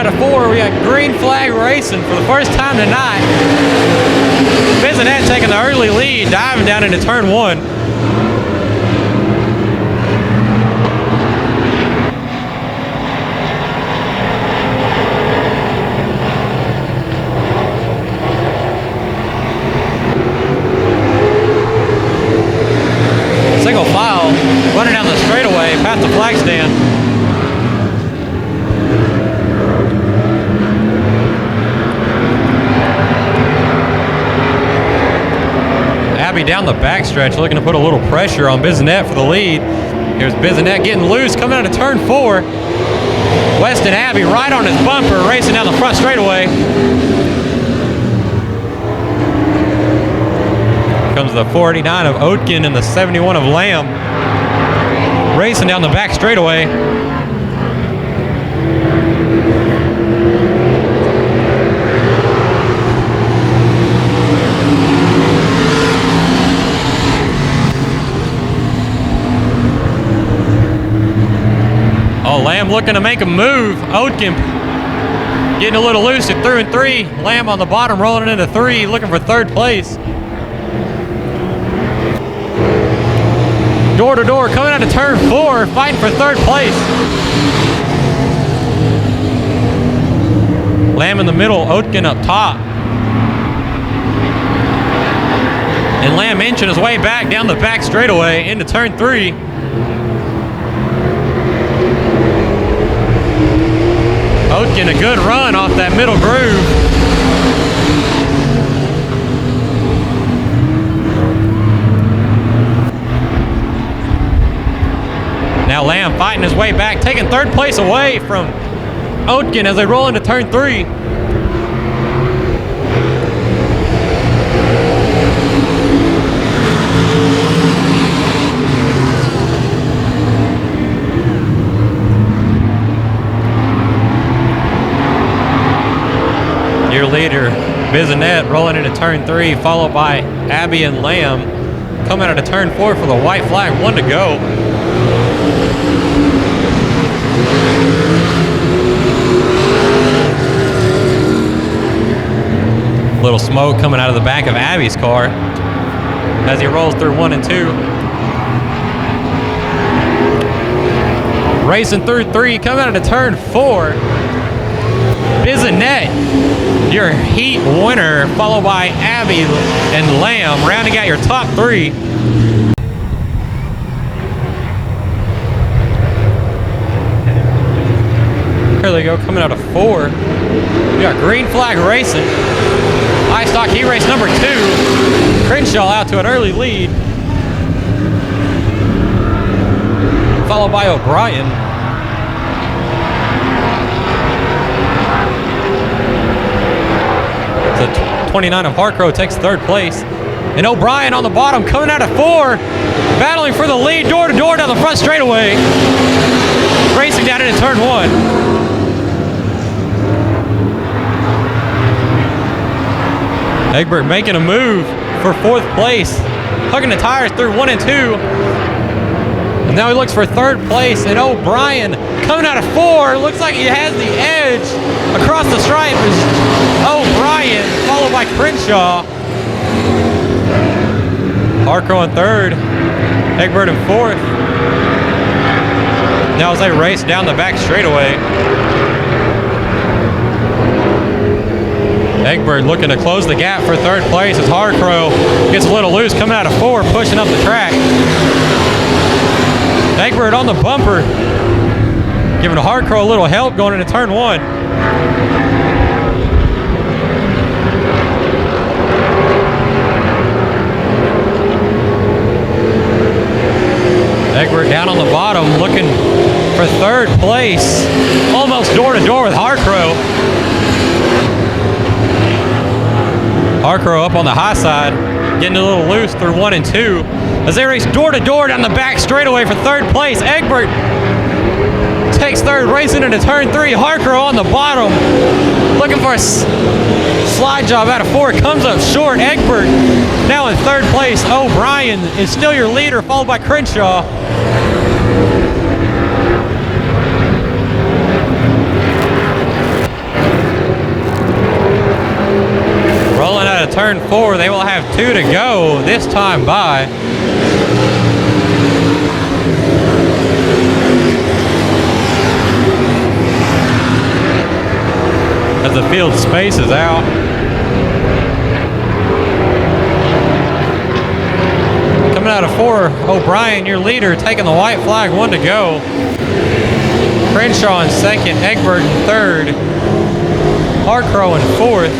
out of 4, we got green flag racing for the first time tonight. Bissonette taking the early lead, diving down into turn 1. Single file, running down the straightaway past the flag stand. Abby down the backstretch, looking to put a little pressure on Bissonette for the lead. Here's Bissonette getting loose, coming out of turn 4. Weston Abbey right on his bumper, racing down the front straightaway. Comes the 49 of Oatkin and the 71 of Lamb, racing down the back straightaway. Oh, Lamb looking to make a move. Oatkin getting a little loose at through and 3. Lamb on the bottom, rolling into 3, looking for 3rd place. Door to door, coming out of turn 4, fighting for 3rd place. Lamb in the middle, Oatkin up top. And Lamb inching his way back down the back straightaway into turn 3. Oatkin a good run off that middle groove. Now Lamb fighting his way back, taking 3rd place away from Oatkin as they roll into turn 3. Your leader, Bissonette, rolling into turn 3, followed by Abby and Lamb. Coming out of turn 4 for the white flag, 1 to go. Little smoke coming out of the back of Abby's car as he rolls through 1 and 2. Racing through 3, coming out of turn 4. Bissonette, your heat winner, followed by Abby and Lamb, rounding out your top 3. Here they go, coming out of 4. We got green flag racing. High stock heat race number 2. Crenshaw out to an early lead, followed by O'Brien. The 29 of Harcrow takes 3rd place. And O'Brien on the bottom, coming out of 4, battling for the lead, door to door down the front straightaway, racing down into turn 1. Egbert making a move for 4th place, hugging the tires through 1 and 2. And now he looks for 3rd place, and O'Brien coming out of 4, looks like he has the edge across the stripe. O'Brien, followed by Crenshaw. Harcrow in 3rd, Egbert in 4th. Now as they race down the back straightaway, Egbert looking to close the gap for 3rd place as Harcrow gets a little loose, coming out of 4, pushing up the track. Egbert on the bumper, giving Harcrow a little help going into turn 1. Egbert down on the bottom, looking for 3rd place, almost door to door with Harcrow. Harcrow up on the high side, getting a little loose through 1 and 2. As they race door to door down the back straightaway for 3rd place, Egbert takes 3rd, racing into turn 3. Harcrow on the bottom, looking for a slide job out of 4, comes up short. Egbert now in 3rd place. O'Brien is still your leader, followed by Crenshaw. turn 4. They will have 2 to go this time by. As the field spaces out. Coming out of 4, O'Brien, your leader, taking the white flag, 1 to go. Crenshaw in 2nd, Egbert in 3rd, Harcrow in 4th.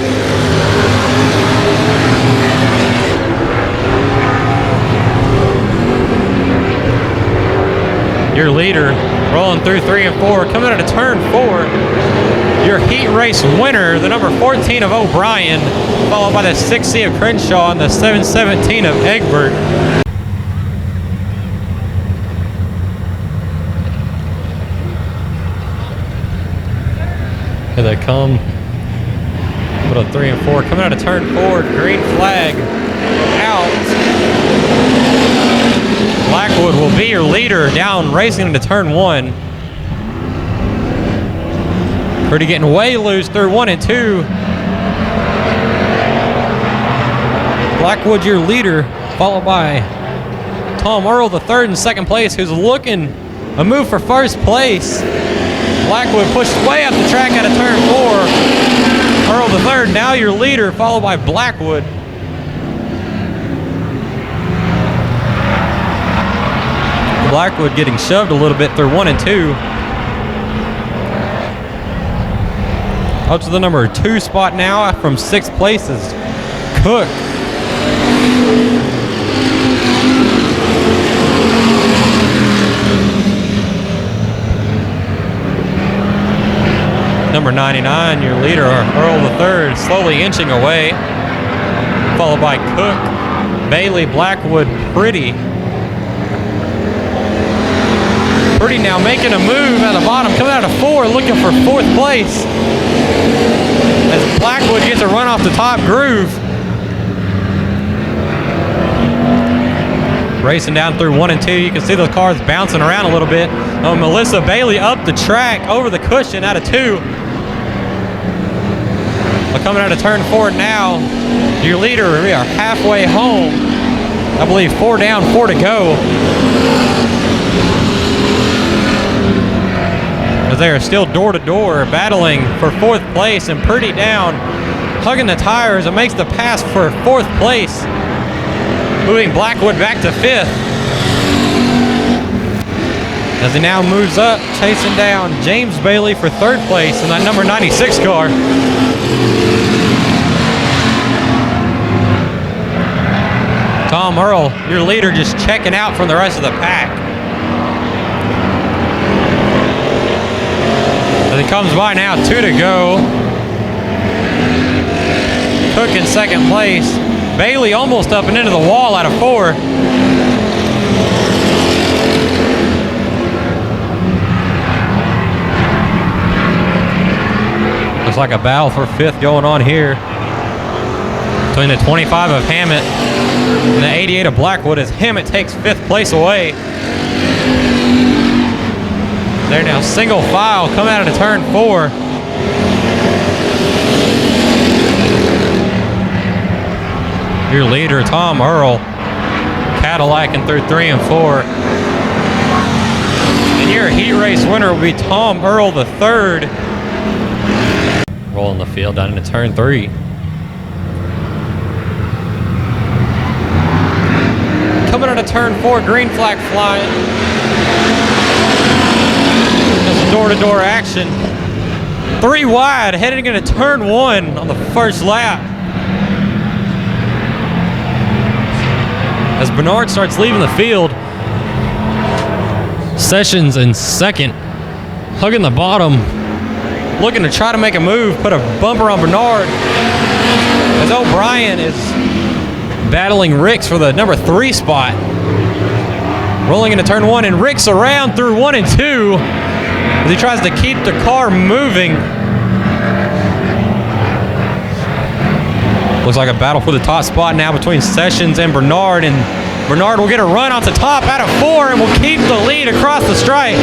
Your leader rolling through 3 and 4, coming out of turn 4. Your heat race winner, the number 14 of O'Brien, followed by the 6C of Crenshaw and the 717 of Egbert. Here they come. Put up 3 and 4. Coming out of turn 4, green flag out. Blackwood will be your leader down, racing into turn 1. Pretty getting way loose through 1 and 2. Blackwood your leader, followed by Tom Earl, the 3rd in 2nd place, who's looking a move for 1st place. Blackwood pushed way up the track out of turn 4. Earl the 3rd, now your leader, followed by Blackwood. Blackwood getting shoved a little bit through 1 and 2. Up to the number 2 spot now from 6th place is Cook. Number 99, your leader, Earl the 3rd, slowly inching away, followed by Cook, Bailey, Blackwood, Pretty. Pretty now making a move at the bottom, coming out of 4, looking for 4th place. As Blackwood gets a run off the top groove. Racing down through 1 and 2, you can see the cars bouncing around a little bit. Melissa Bailey up the track, over the cushion out of 2. But coming out of turn 4 now, your leader, we are halfway home. I believe 4 down, 4 to go. As they are still door to door, battling for 4th place, and Pretty down, hugging the tires, and makes the pass for 4th place, moving Blackwood back to 5th. As he now moves up, chasing down James Bailey for 3rd place in that number 96 car. Tom Earl, your leader, just checking out from the rest of the pack. As he comes by now, 2 to go. Cook in 2nd place. Bailey almost up and into the wall out of 4. Looks like a battle for 5th going on here between the 25 of Hammett and the 88 of Blackwood, as Hammett takes 5th place away. They're now single file coming out of the turn 4. Your leader, Tom Earl, Cadillacing through 3 and 4. And your heat race winner will be Tom Earl the 3rd. Rolling the field down into turn 3. Coming out of turn 4, green flag flying. Just door-to-door action. 3 wide, heading into turn 1 on the 1st lap. As Bernard starts leaving the field, Sessions in 2nd, hugging the bottom, looking to try to make a move, put a bumper on Bernard. As O'Brien is battling Ricks for the number 3 spot. Rolling into turn 1, and Ricks around through 1 and 2 as he tries to keep the car moving. Looks like a battle for the top spot now between Sessions and Bernard, and Bernard will get a run off the top out of 4 and will keep the lead across the stripe.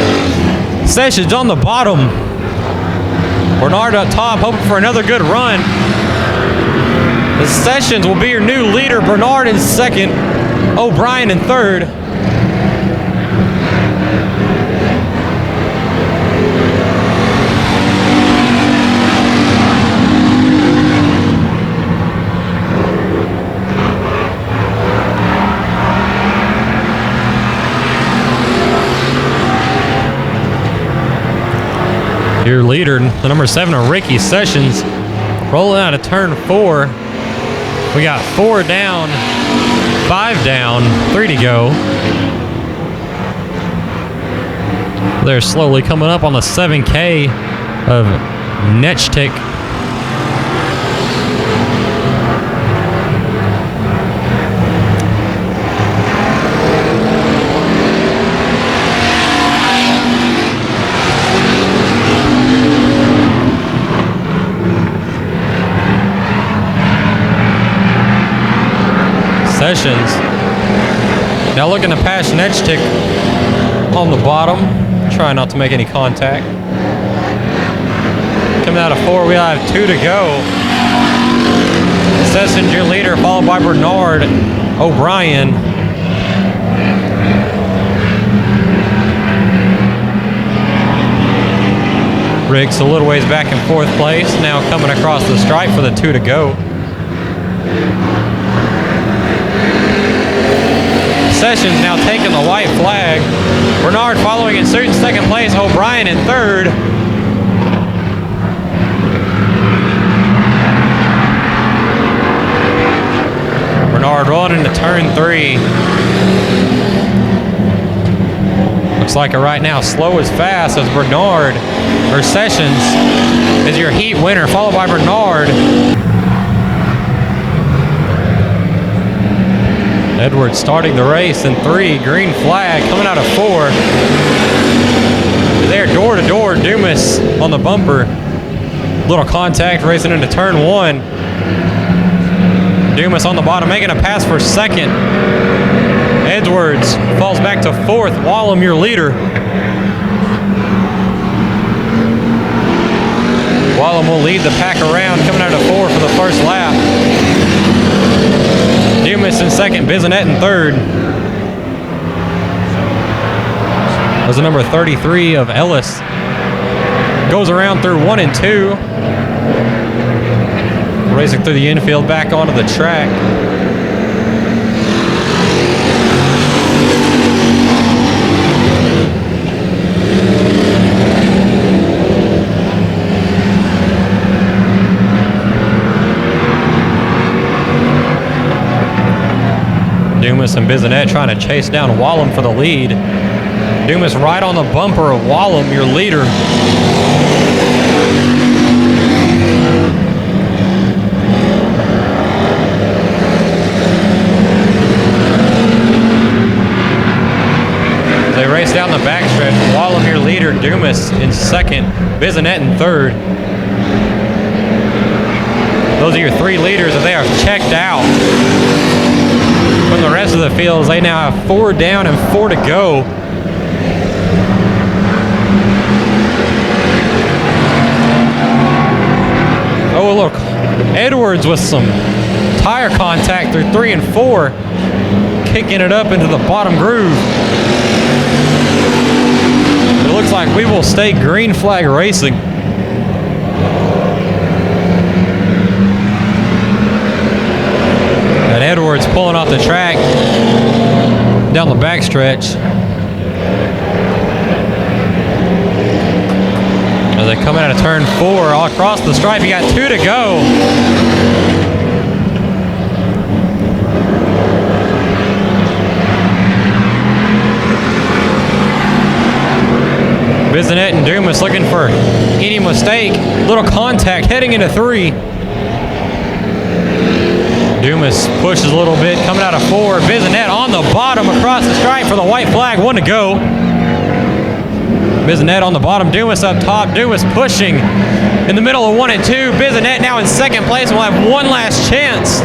Sessions on the bottom. Bernard up top, hoping for another good run. The Sessions will be your new leader. Bernard in second. O'Brien in third. Your leader, the number 7, Ricky Sessions, rolling out of turn 4. We got 4 down, 5 down, 3 to go. They're slowly coming up on the 7K of Nechtik. Sessions now looking to pass Nechtik on the bottom, trying not to make any contact. Coming out of 4, we have 2 to go. Sessions your leader, followed by Bernard O'Brien. Riggs a little ways back in 4th place, now coming across the stripe for the 2 to go. Sessions now taking the white flag. Bernard following in suit in 2nd place. O'Brien in 3rd. Bernard rolling into turn 3. Looks like it right now, slow as fast as Bernard, or Sessions, is your heat winner, followed by Bernard. Edwards starting the race in 3, green flag coming out of 4. There, door to door, Dumas on the bumper. Little contact racing into turn 1. Dumas on the bottom, making a pass for 2nd. Edwards falls back to 4th. Wallum, your leader. Wallum will lead the pack around, coming out of 4 for the first lap. Dumas in 2nd, Bisonet in 3rd. Was the number 33 of Ellis. Goes around through 1 and 2. Racing through the infield back onto the track. Dumas and Bisonet trying to chase down Wallum for the lead. Dumas right on the bumper of Wallum, your leader. They race down the backstretch. Wallum, your leader. Dumas in 2nd. Bisonet in 3rd. Those are your 3 leaders that they are checked out from the rest of the fields. They now have 4 down and 4 to go. Oh, look, Edwards with some tire contact through 3 and 4, kicking it up into the bottom groove. It looks like we will stay green flag racing. And Edwards pulling off the track down the backstretch. As they come out of turn 4, all across the stripe, you got 2 to go. Bisonet and Dumas looking for any mistake. Little contact heading into 3. Dumas pushes a little bit, coming out of 4. Bisonet on the bottom across the stripe for the white flag, 1 to go. Bisonet on the bottom, Dumas up top. Dumas pushing in the middle of 1 and 2. Bisonet now in 2nd place will have one last chance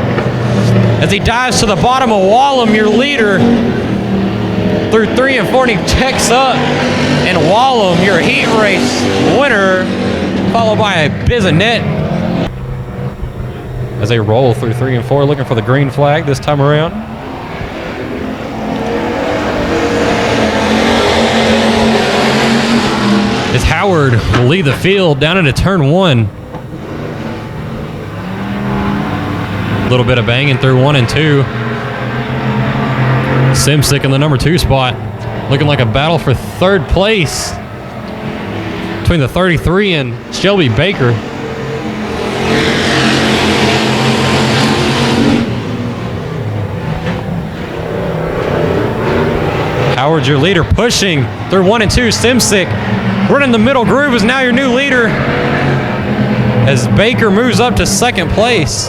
as he dives to the bottom of Wallum, your leader, through 3 and 4, and he checks up. And Wallum, your heat race winner, followed by Bisonet. as they roll through 3 and 4, looking for the green flag this time around. As Howard will lead the field down into turn 1. A little bit of banging through 1 and 2. Simsick in the number 2 spot. Looking like a battle for 3rd place between the 33 and Shelby Baker. Howard's your leader, pushing through 1 and 2. Simsick running the middle groove is now your new leader as Baker moves up to 2nd place.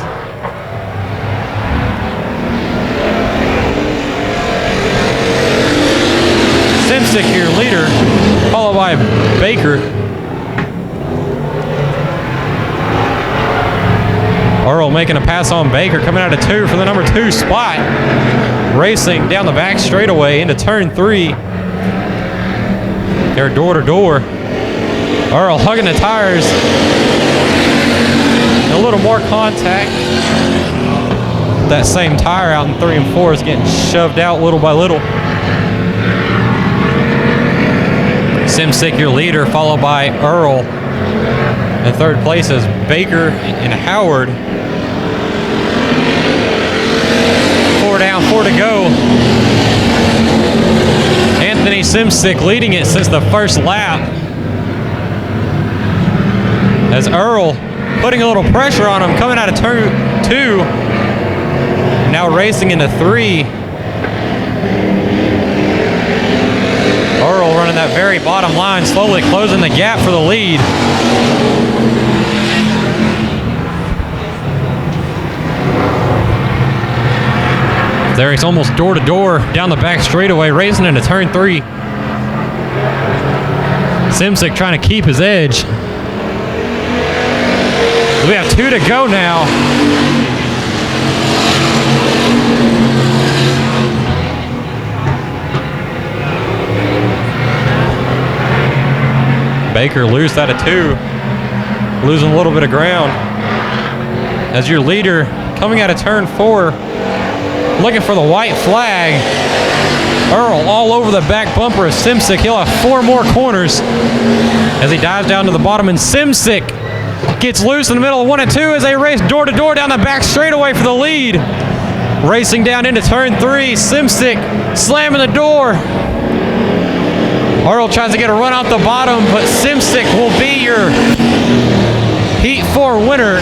Simsick, your leader, followed by Baker. Earl making a pass on Baker, coming out of 2 for the number 2 spot. Racing down the back straightaway into turn 3. They're door to door. Earl hugging the tires. A little more contact. That same tire out in 3 and 4 is getting shoved out little by little. Simsick, your leader, followed by Earl. In 3rd place is Baker and Howard. 4 down, 4 to go. Anthony Simsick leading it since the first lap. As Earl putting a little pressure on him, coming out of turn 2. Now racing into 3. Earl running that very bottom line, slowly closing the gap for the lead. There he's almost door to door down the back straightaway, racing into turn 3. Simsick trying to keep his edge. We have 2 to go now. Baker loose out of 2, losing a little bit of ground. As your leader coming out of turn 4, looking for the white flag. Earl all over the back bumper of Simsick. He'll have 4 more corners as he dives down to the bottom, and Simsick gets loose in the middle of 1 and 2 as they race door to door down the back straightaway for the lead. Racing down into turn 3, Simsick slamming the door. Earl tries to get a run off the bottom, but Simsick will be your Heat 4 winner.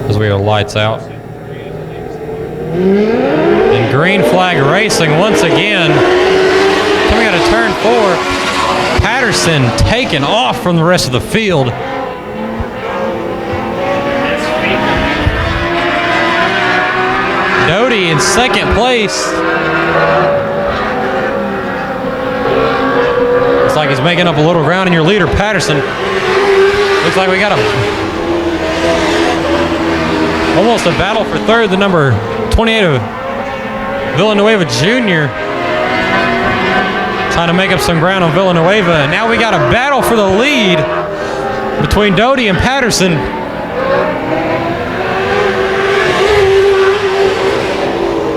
As we go lights out. And green flag racing once again. Coming out of turn 4, Patterson taken off from the rest of the field. Doty in 2nd place. Looks like he's making up a little ground in your leader, Patterson. Looks like we got almost a battle for 3rd, the number 28 of Villanueva Jr. Trying to make up some ground on Villanueva. And now we got a battle for the lead between Doty and Patterson.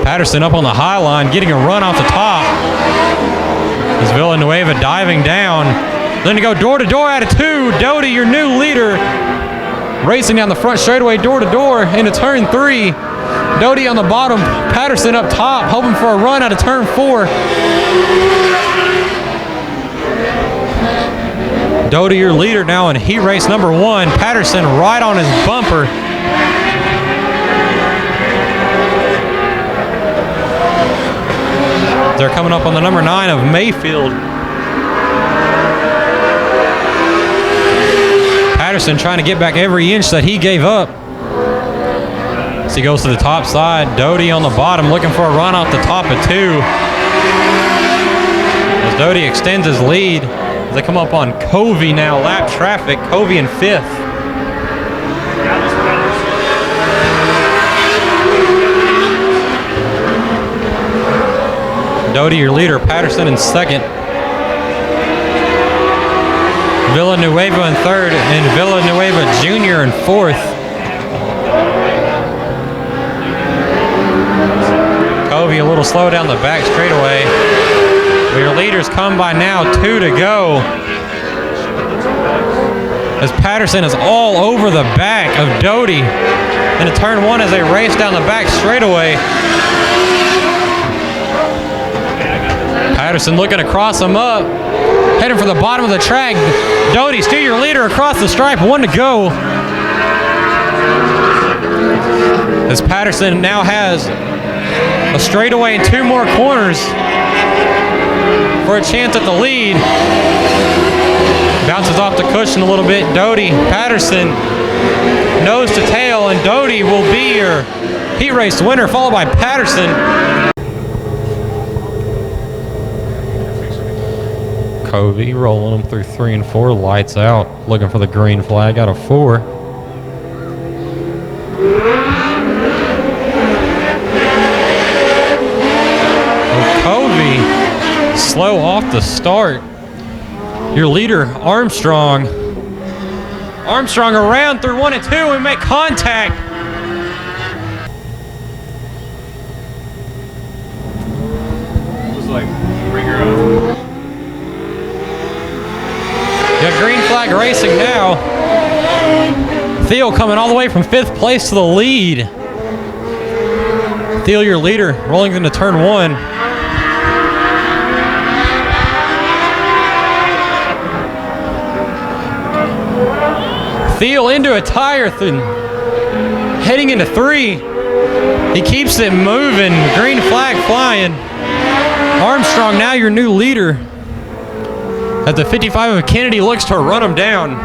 Patterson up on the high line, getting a run off the top. As Villanueva diving down. Then to go door to door out of 2. Doty, your new leader, racing down the front straightaway door to door into turn 3. Doty on the bottom, Patterson up top, hoping for a run out of turn 4. Doty, your leader now in heat race number 1. Patterson right on his bumper. They're coming up on the number 9 of Mayfield. Patterson trying to get back every inch that he gave up. As he goes to the top side, Doty on the bottom looking for a run off the top of 2. As Doty extends his lead, as they come up on Covey now, lap traffic, Covey in 5th. Doty, your leader, Patterson in 2nd. Villanueva in third, and Villanueva Jr. in fourth. Covey a little slow down the back straightaway. Your leaders come by now, 2 to go. As Patterson is all over the back of Doty into turn 1 as they race down the back straightaway. Patterson looking to cross him up, heading for the bottom of the track. Doty, still your leader across the stripe, 1 to go. As Patterson now has a straightaway and 2 more corners for a chance at the lead. Bounces off the cushion a little bit. Doty, Patterson, nose to tail, and Doty will be your heat race winner, followed by Patterson. Covey rolling them through 3 and 4, lights out, looking for the green flag out of 4. Covey slow off the start. Your leader, Armstrong. Armstrong around through 1 and 2 and make contact. Looks like bring her up. Got green flag racing now. Theo coming all the way from 5th place to the lead. Theo, your leader, rolling into turn 1. Theo into a tire, heading into 3. He keeps it moving, green flag flying. Armstrong now your new leader. As the 55 of Kennedy looks to run him down.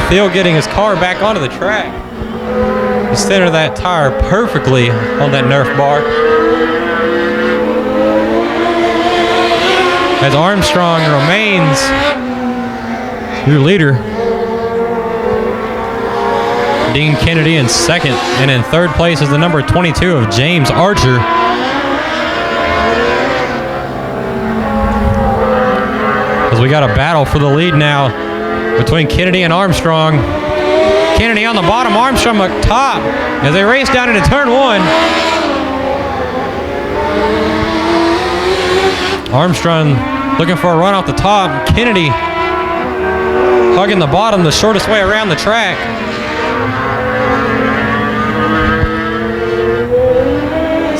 Theo getting his car back onto the track. He centered that tire perfectly on that Nerf bar. As Armstrong remains your leader. Dean Kennedy in 2nd, and in 3rd place is the number 22 of James Archer. As we got a battle for the lead now between Kennedy and Armstrong. Kennedy on the bottom, Armstrong up top as they race down into turn 1. Armstrong looking for a run off the top. Kennedy hugging the bottom the shortest way around the track.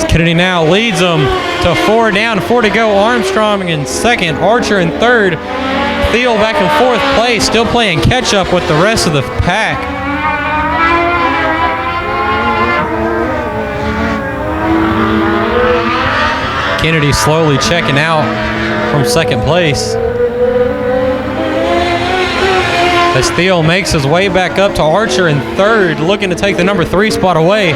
Kennedy now leads them to 4 down, 4 to go. Armstrong in 2nd, Archer in 3rd. Thiel back in 4th place, still playing catch up with the rest of the pack. Kennedy slowly checking out from 2nd place. As Thiel makes his way back up to Archer in 3rd, looking to take the number 3 spot away.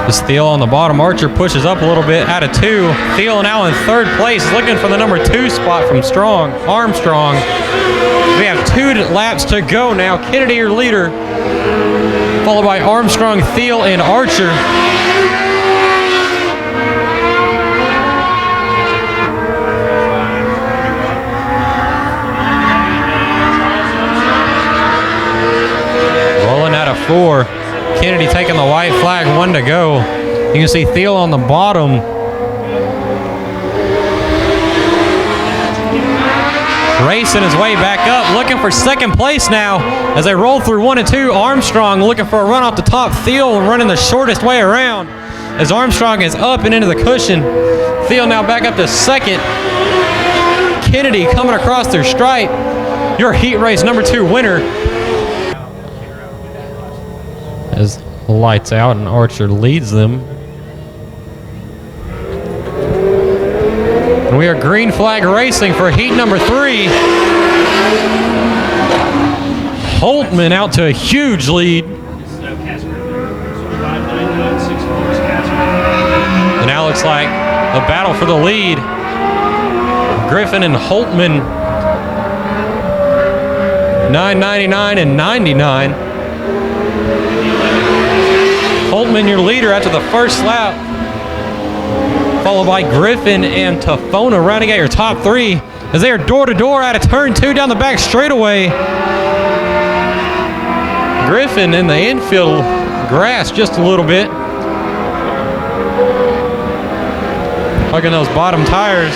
As Thiel on the bottom, Archer pushes up a little bit out of 2. Thiel now in 3rd place, looking for the number 2 spot from Armstrong. We have 2 laps to go now. Kennedy, your leader, followed by Armstrong, Thiel, and Archer. Rolling out of 4. Kennedy taking the white flag, 1 to go. You can see Thiel on the bottom. Racing his way back up, looking for 2nd place now as they roll through 1 and 2. Armstrong looking for a run off the top. Thiel running the shortest way around as Armstrong is up and into the cushion. Thiel now back up to 2nd. Kennedy coming across their stripe. Your heat race number 2 winner. As lights out and Archer leads them. And we are green flag racing for heat number 3. Holtman out to a huge lead. And now looks like a battle for the lead. Griffin and Holtman, 9.99 and 99. Holtman, your leader after the first lap, followed by Griffin and Tafona rounding out your top three as they are door to door out of turn 2 down the back straightaway. Griffin in the infield grass just a little bit. Hugging those bottom tires.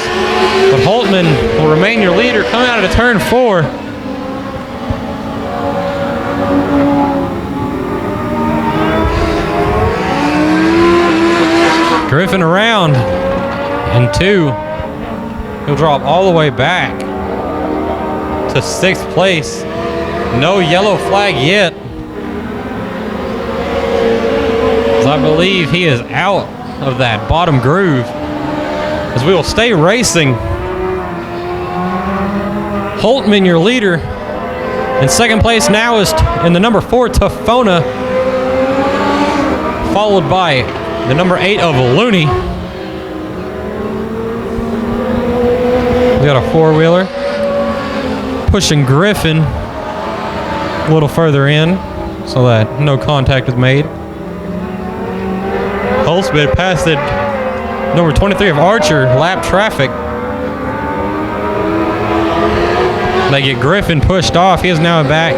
But Holtman will remain your leader coming out of turn 4. Griffin around in 2. He'll drop all the way back to 6th place. No yellow flag yet. As I believe he is out of that bottom groove. As we will stay racing. Holtman, your leader. In 2nd place now is in the number 4, Tafona. Followed by the number 8 of Looney. We got a 4-wheeler. Pushing Griffin a little further in so that no contact is made. Holtzman passed it. Number 23 of Archer, lap traffic. They get Griffin pushed off. He is now back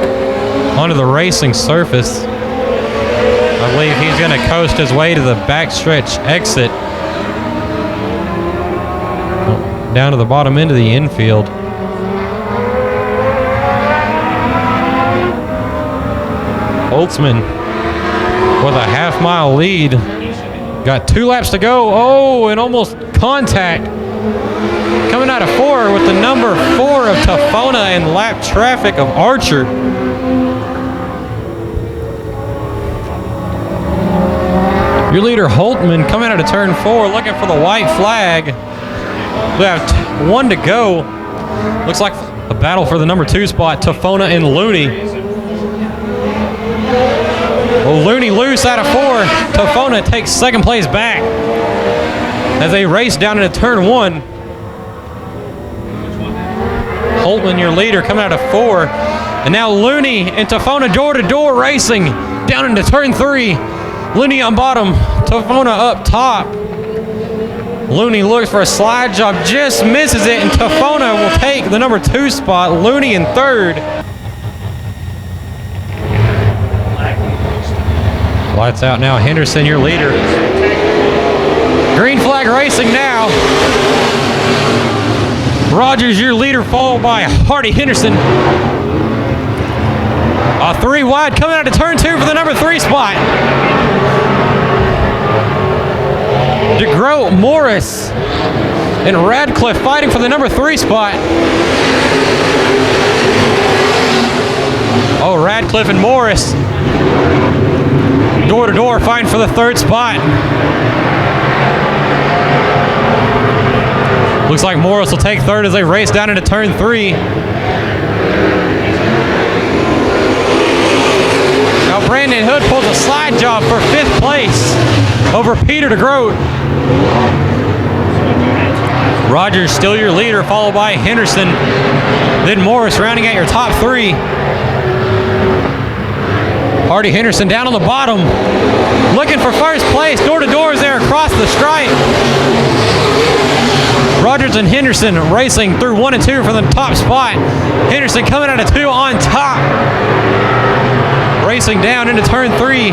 onto the racing surface. I believe he's going to coast his way to the backstretch exit. Down to the bottom end of the infield. Holtzman with a half-mile lead. Got 2 laps to go. Oh, and almost contact. Coming out of 4 with the number 4 of Tafona and lap traffic of Archer. Your leader Holtman coming out of turn 4 looking for the white flag. We have 1 to go. Looks like a battle for the number 2 spot, Tafona and Looney. Well, Looney loose out of 4. Tafona takes 2nd place back as they race down into turn 1. Holtman, your leader, coming out of 4. And now Looney and Tafona door to door racing down into turn 3. Looney on bottom, Tafona up top. Looney looks for a slide job, just misses it, and Tafona will take the number 2 spot. Looney in 3rd. Lights out now. Henderson, your leader. Green flag racing now. Rogers, your leader, followed by Hardy Henderson. A 3 wide coming out of turn 2 for the number 3 spot. DeGroat, Morris, and Radcliffe fighting for the number 3 spot. Oh, Radcliffe and Morris door to door fighting for the 3rd spot. Looks like Morris will take 3rd as they race down into turn 3. Now Brandon Hood pulls a slide job for 5th place over Peter DeGroat. Rogers still your leader, followed by Henderson. Then Morris rounding out your top 3. Hardy Henderson down on the bottom, looking for 1st place. Door to door is there across the stripe. Rogers and Henderson racing through 1 and 2 for the top spot. Henderson coming out of 2 on top. Racing down into turn 3.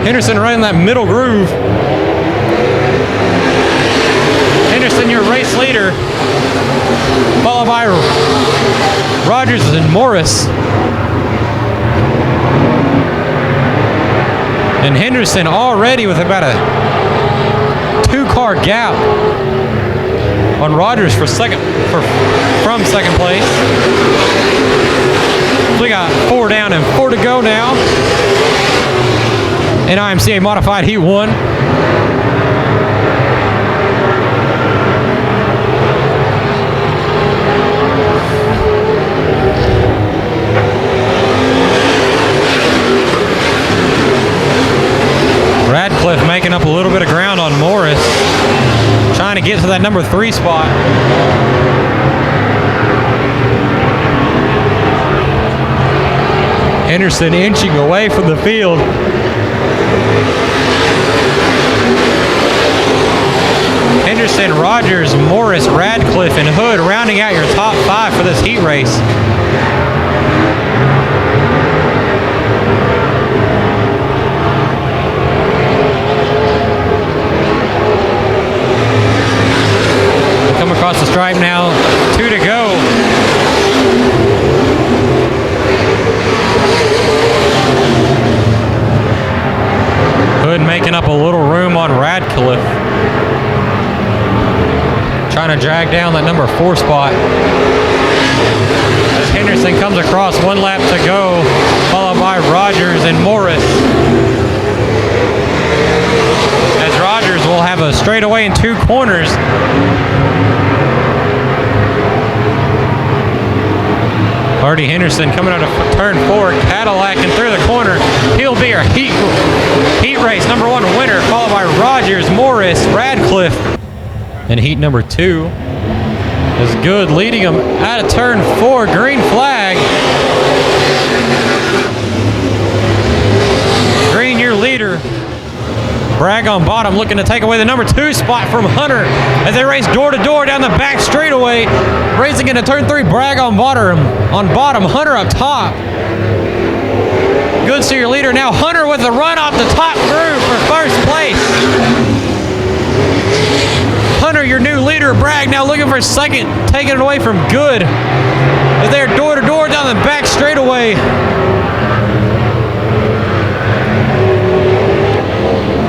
Henderson running that middle groove. Henderson, your race leader, followed by Rogers and Morris. And Henderson already with about a 2-car gap on Rogers from 2nd place. We got 4 down and 4 to go now in IMCA Modified Heat 1. Radcliffe making up a little bit of ground on Morris, trying to get to that number 3 spot. Henderson inching away from the field. Henderson, Rogers, Morris, Radcliffe, and Hood rounding out your top 5 for this heat race. Come across the stripe now, 2 to go. Hood making up a little room on Radcliffe. Trying to drag down that number 4 spot. As Henderson comes across, 1 lap to go, followed by Rogers and Morris. As Rogers will have a straightaway in 2 corners. Hardy Henderson coming out of turn 4, Cadillac and through the corner. He'll be our heat race number 1 winner, followed by Rogers, Morris, Radcliffe. And heat number 2 is Good, leading him out of turn 4, green flag. Green, your leader. Bragg on bottom, looking to take away the number 2 spot from Hunter as they race door to door down the back straightaway. Racing into turn 3, Bragg on bottom, Hunter up top. Good's your leader now. Hunter with the run off the top groove for first place. Hunter, your new leader. Bragg now looking for second, taking it away from Good as they're door to door down the back straightaway.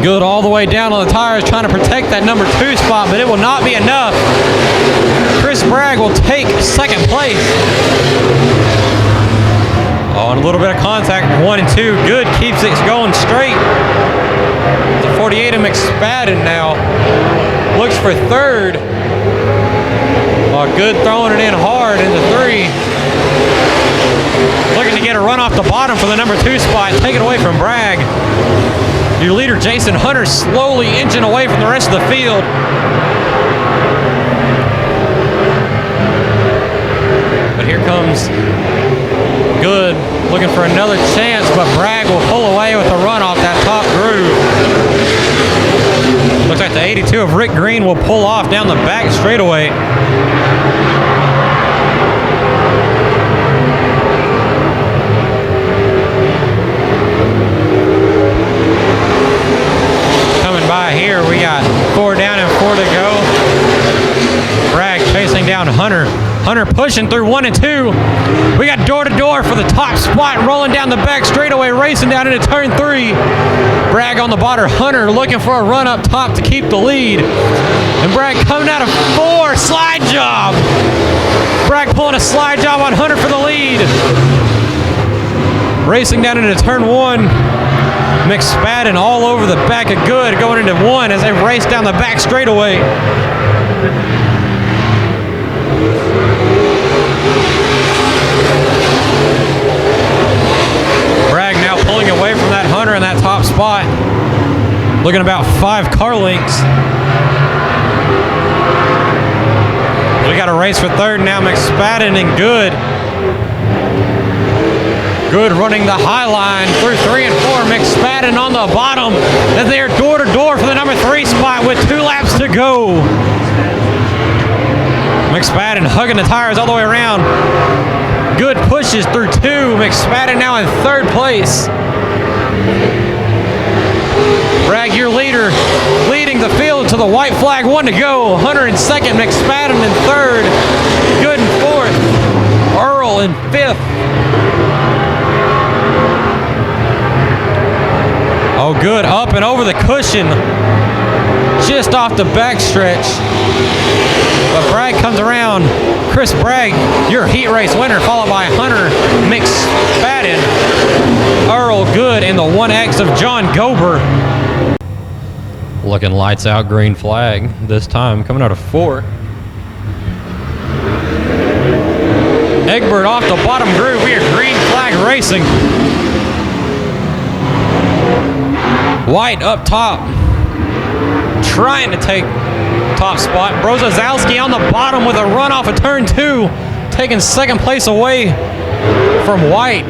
Good all the way down on the tires, trying to protect that number 2 spot, but it will not be enough. Chris Bragg will take second place. Oh, and a little bit of contact, 1 and 2. Good keeps it going straight. The 48 of McSpadden now looks for third. While Good throwing it in hard into 3. Looking to get a run off the bottom for the number 2 spot, take it away from Bragg. Your leader, Jason Hunter, slowly inching away from the rest of the field. But here comes Good, looking for another chance, but Bragg will pull away with a run off that top groove. Looks like the 82 of Rick Green will pull off down the back straightaway. Here we got 4 down and 4 to go. Bragg chasing down Hunter. Hunter pushing through 1 and 2. We got door to door for the top spot, rolling down the back straightaway, racing down into turn 3. Bragg on the bottom. Hunter looking for a run up top to keep the lead. And Bragg coming out of 4, slide job. Bragg pulling a slide job on Hunter for the lead. Racing down into turn 1. McSpadden all over the back of Good going into 1 as they race down the back straightaway. Bragg now pulling away from that Hunter in that top spot. Looking about 5 car lengths. We got a race for third now, McSpadden and Good. Good running the high line through 3 and 4. McSpadden on the bottom as they are door to door for the number 3 spot with 2 laps to go. McSpadden hugging the tires all the way around. Good pushes through 2. McSpadden now in 3rd place. Bragg, your leader, leading the field to the white flag. 1 to go. Hunter in 2nd. McSpadden in 3rd. Good in 4th. Earl in 5th. Oh, Good up and over the cushion, just off the backstretch. But Bragg comes around. Chris Bragg, your heat race winner, followed by Hunter McSpadden, Earl Good, and the 1X of John Gober. Looking lights out, green flag this time, coming out of 4. Egbert off the bottom groove. We are green flag racing. White up top, trying to take top spot. Brozowski on the bottom with a run off of turn 2, taking 2nd place away from White.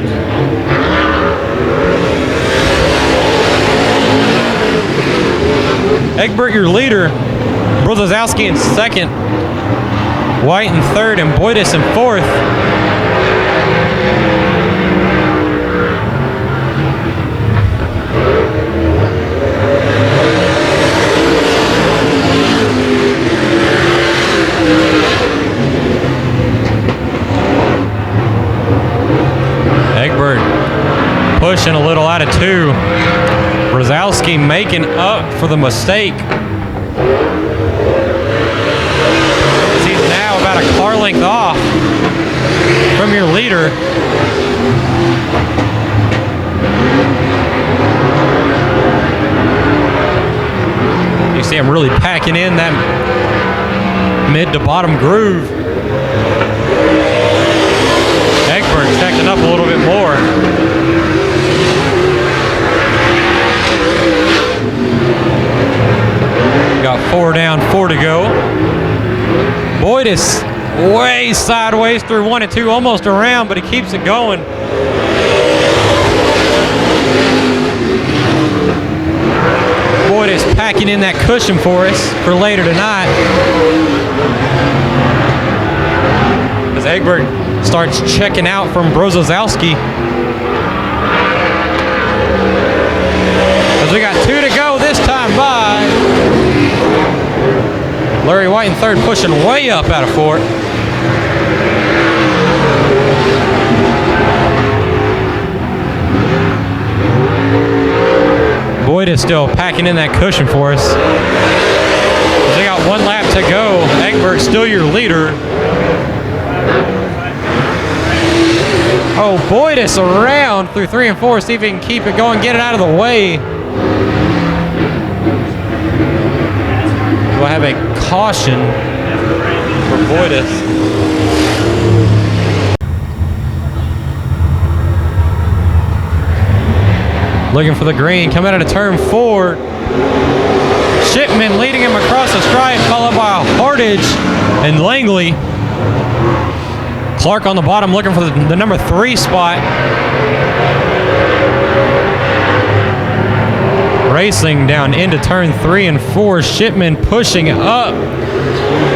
Egbert, your leader, Brozowski in second. White in third and Boydus in fourth. Egbert pushing a little out of two. Brozowski making up for the mistake. He's now about a car length off from your leader. You see him really packing in that mid to bottom groove. Egbert checking up a little bit more. Got 4 down, 4 to go. Boyd is way sideways through 1 and 2, almost around, but he keeps it going. Boyd is packing in that cushion for us for later tonight. As Egbert starts checking out from Brozowski. As we got 2 to go this time by. Larry White in third, pushing way up out of 4th. Boyd is still packing in that cushion for us. They got 1 lap to go. Egbert still your leader. Oh, Boyd is around through 3 and 4. See if he can keep it going, get it out of the way. We'll have a caution for Boydus. Looking for the green, coming out of turn 4. Shipman leading him across the stride, followed by Hardage and Langley. Clark on the bottom looking for the number 3 spot. Racing down into turn 3 and 4. Shipman pushing up.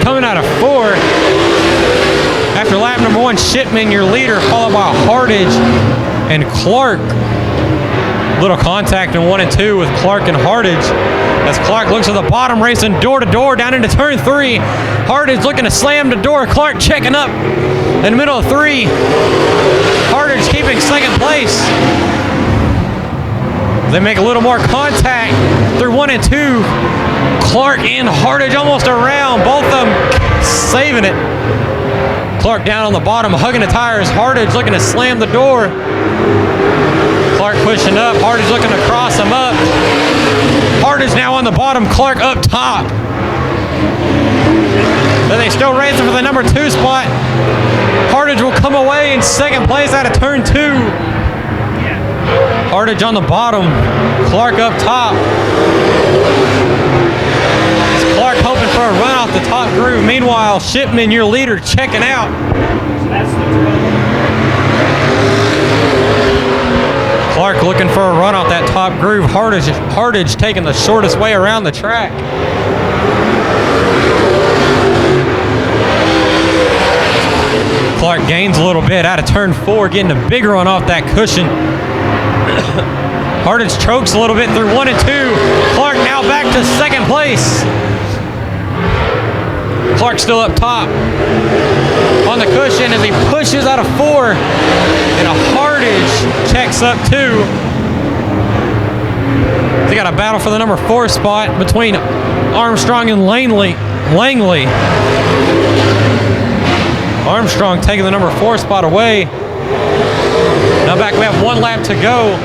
Coming out of 4. After lap number 1, Shipman your leader, followed by Hardage and Clark. Little contact in 1 and 2 with Clark and Hardage. As Clark looks at the bottom, racing door to door down into turn 3. Hardage looking to slam the door. Clark checking up in the middle of 3. Hardage keeping second place. They make a little more contact through 1 and 2. Clark and Hardage almost around. Both of them saving it. Clark down on the bottom, hugging the tires. Hardage looking to slam the door. Clark pushing up. Hardage looking to cross him up. Hardage now on the bottom. Clark up top. But they still racing for the number 2 spot. Hardage will come away in second place out of turn 2. Hardage on the bottom. Clark up top. Clark hoping for a run off the top groove. Meanwhile, Shipman, your leader, checking out. Clark looking for a run off that top groove. Hardage taking the shortest way around the track. Clark gains a little bit out of turn 4, getting a big run off that cushion. Hardage chokes a little bit through 1 and 2. Clark now back to second place. Clark still up top on the cushion as he pushes out of 4. And a Hardage checks up 2. They got a battle for the number 4 spot between Armstrong and Langley. Armstrong taking the number 4 spot away. Now back, we have 1 lap to go.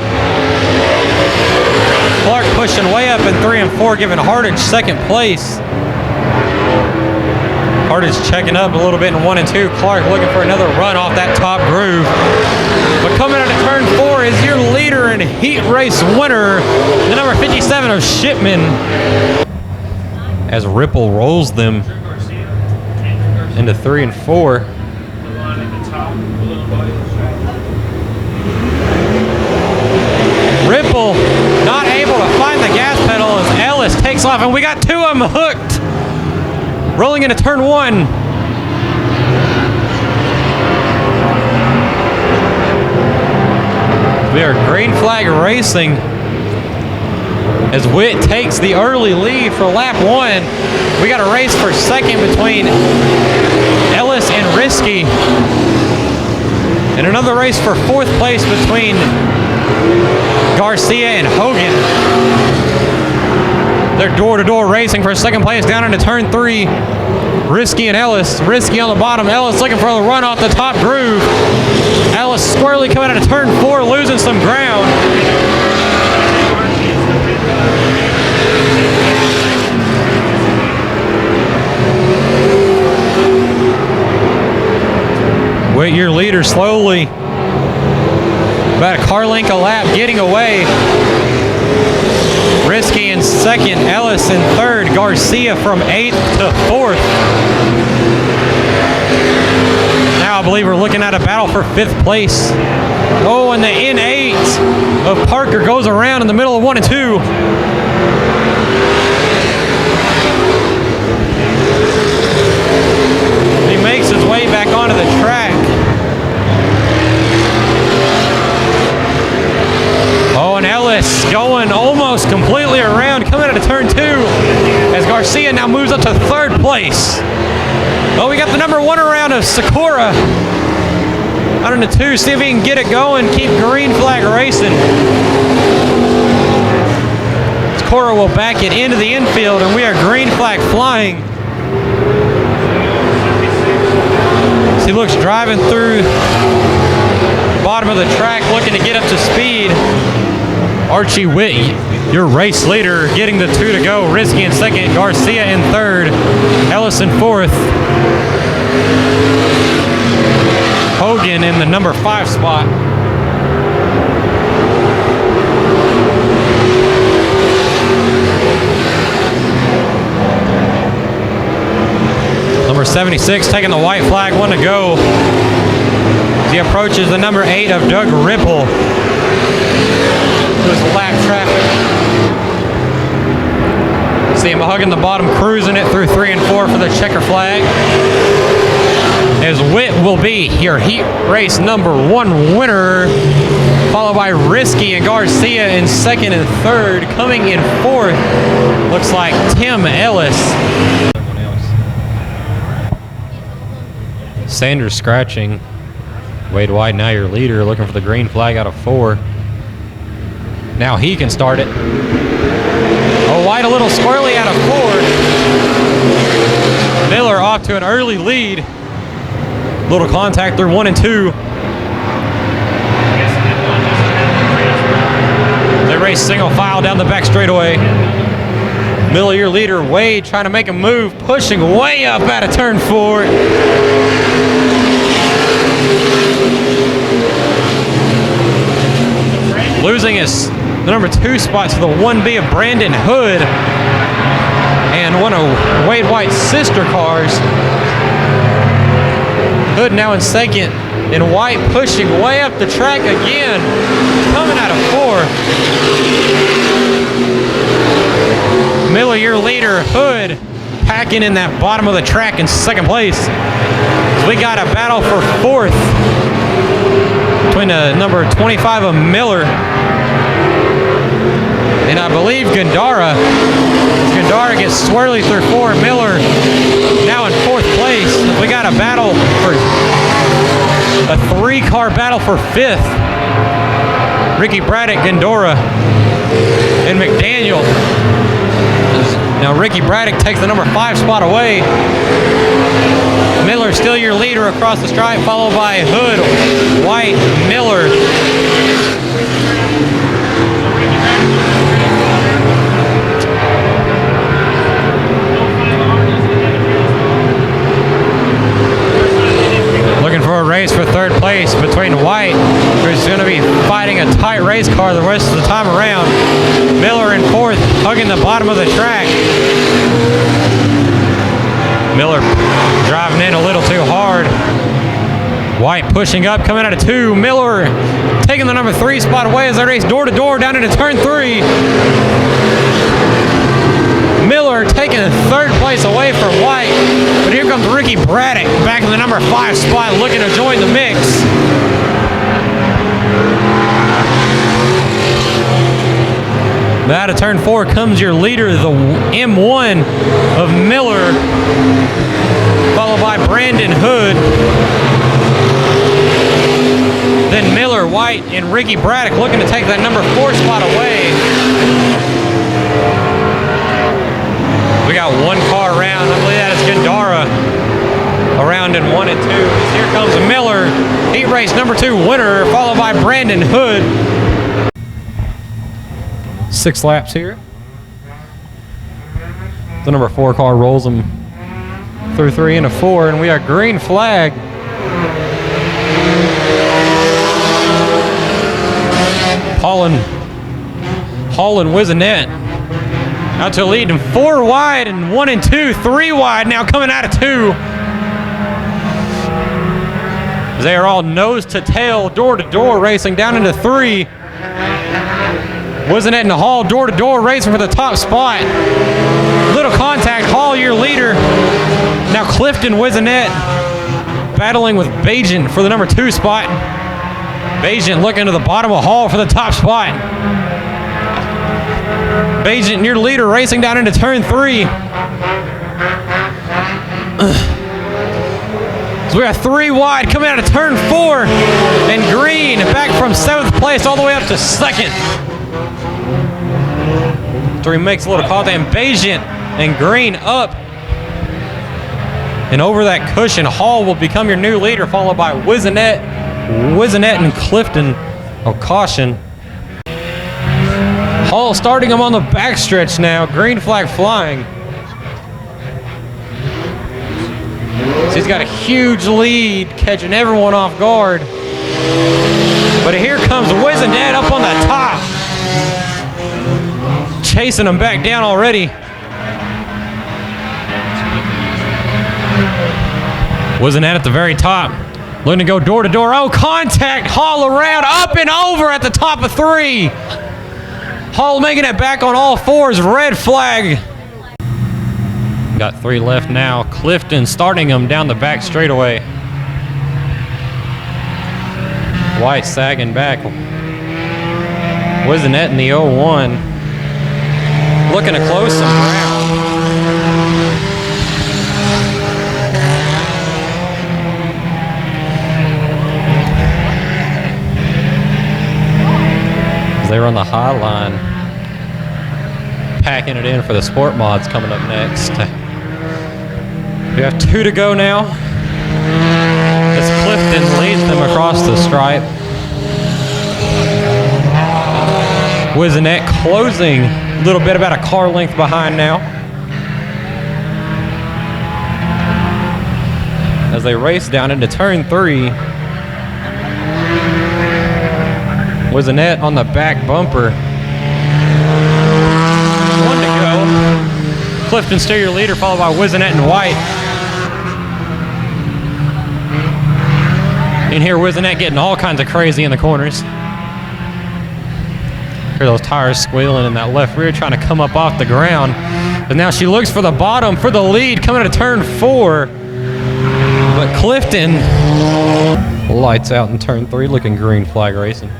Clark pushing way up in 3 and 4, giving Hardage second place. Hardage checking up a little bit in 1 and 2. Clark looking for another run off that top groove. But coming out of turn 4 is your leader and heat race winner, the number 57 of Shipman. As Ripple rolls them into 3 and 4. Ripple not able to find the gas pedal as Ellis takes off, and we got 2 of them hooked rolling into turn 1. We are green flag racing as Witt takes the early lead for lap 1. We got a race for second between Ellis and Risky. And another race for fourth place between Garcia and Hogan. They're door-to-door racing for second place down into turn 3. Risky and Ellis. Risky on the bottom. Ellis looking for a run off the top groove. Ellis squarely coming out of turn 4, losing some ground. Witt, your leader, slowly, about a car length a lap, getting away. Risky in second, Ellis in third, Garcia from 8th to 4th. Now I believe we're looking at a battle for 5th place. Oh, and the N8 of Parker goes around in the middle of 1 and 2. He makes his way back onto the track. Oh, and Ellis going almost completely around, coming out of turn 2 as Garcia now moves up to 3rd place. Oh, we got the number 1 around of Sakura. Out into 2, see if he can get it going, keep green flag racing. Sakura will back it into the infield, and we are green flag flying. He looks driving through the bottom of the track, looking to get up to speed. Archie Witt, your race leader, getting the 2 to go. Risky in second, Garcia in third, Ellis in 4th. Hogan in the number 5 spot. Number 76 taking the white flag, 1 to go. As he approaches the number 8 of Doug Ripple. Who's lap traffic. See him hugging the bottom, cruising it through 3 and 4 for the checker flag. As Witt will be your heat race number 1 winner, followed by Risky and Garcia in second and third. Coming in 4th, looks like Tim Ellis. Sanders scratching. Wade White, now your leader, looking for the green flag out of 4. Now he can start it. Oh, White a little squirrely out of 4. Miller off to an early lead. Little contact through 1 and 2. They race single file down the back straightaway. Miller, your leader, Wade, trying to make a move, pushing way up out of turn 4. Losing his number 2 spot to the 1B of Brandon Hood and one of Wade White's sister cars. Hood now in second, and White pushing way up the track again, coming out of 4. Miller, your leader, Hood, packing in that bottom of the track in second place. So we got a battle for 4th between the number 25 of Miller and I believe Gandara. Gandara gets swirly through 4. Miller now in 4th place. We got a battle for a 3-car battle for 5th. Ricky Braddock, Gandara, and McDaniel. Now Ricky Braddock takes the number 5 spot away. Miller still your leader across the stripe, followed by Hood, White, Miller. Looking for a race for 3rd place between White, who's going to be fighting a tight race car the rest of the time around. Miller in 4th, hugging the bottom of the track. Miller driving in a little too hard. White pushing up, coming out of 2. Miller taking the number 3 spot away as they race door to door down into turn 3. Miller taking third place away from White. But here comes Ricky Braddock back in the number 5 spot looking to join the mix. Out of turn 4 comes your leader, the M1 of Miller, followed by Brandon Hood. Then Miller, White, and Ricky Braddock looking to take that number 4 spot away. We got one car around. I believe that is Gandara around in 1 and 2. Here comes Miller, heat race number 2 winner, followed by Brandon Hood. 6 laps here. The number 4 car rolls them through 3 and a 4, and we got green flag. Hall and Wizenette out to lead them 4 wide and 1 and 2, 3 wide now coming out of 2. They are all nose to tail, door to door racing down into 3. Wizenette and Hall door to door racing for the top spot. Little contact, Hall your leader. Now Clifton, Wizenette battling with Bajan for the number 2 spot. Bajan looking to the bottom of Hall for the top spot. Bajan, your leader, racing down into turn 3. So we got 3 wide coming out of turn 4. And Green back from 7th place all the way up to 2nd. So he makes a little call there, and Bajan and Green up. And over that cushion, Hall will become your new leader, followed by Wizenette and Clifton. Oh, caution. Hall starting him on the backstretch now. Green flag flying. So he's got a huge lead, catching everyone off guard. But here comes Wizenette up on the top. Chasing him back down already. Wizenette at the very top. Looking to go door to door. Oh, contact. Hall around, up and over at the top of 3. Hall making it back on all 4s. Red flag. Got 3 left now. Clifton starting him down the back straightaway. White sagging back. Wizenette in the 0-1. Looking to close some ground. As they run the high line, packing it in for the sport mods coming up next. We have 2 to go now. As Clifton leads them across the stripe. Wizenette closing a little bit, about a car length behind now. As they race down into turn 3. Wizenette on the back bumper. 1 to go. Clifton still your leader, followed by Wizenette and White. In here, Wizenette getting all kinds of crazy in the corners. Hear those tires squealing in that left rear, trying to come up off the ground. But now she looks for the bottom for the lead coming to turn 4. But Clifton lights out in turn 3, looking green flag racing.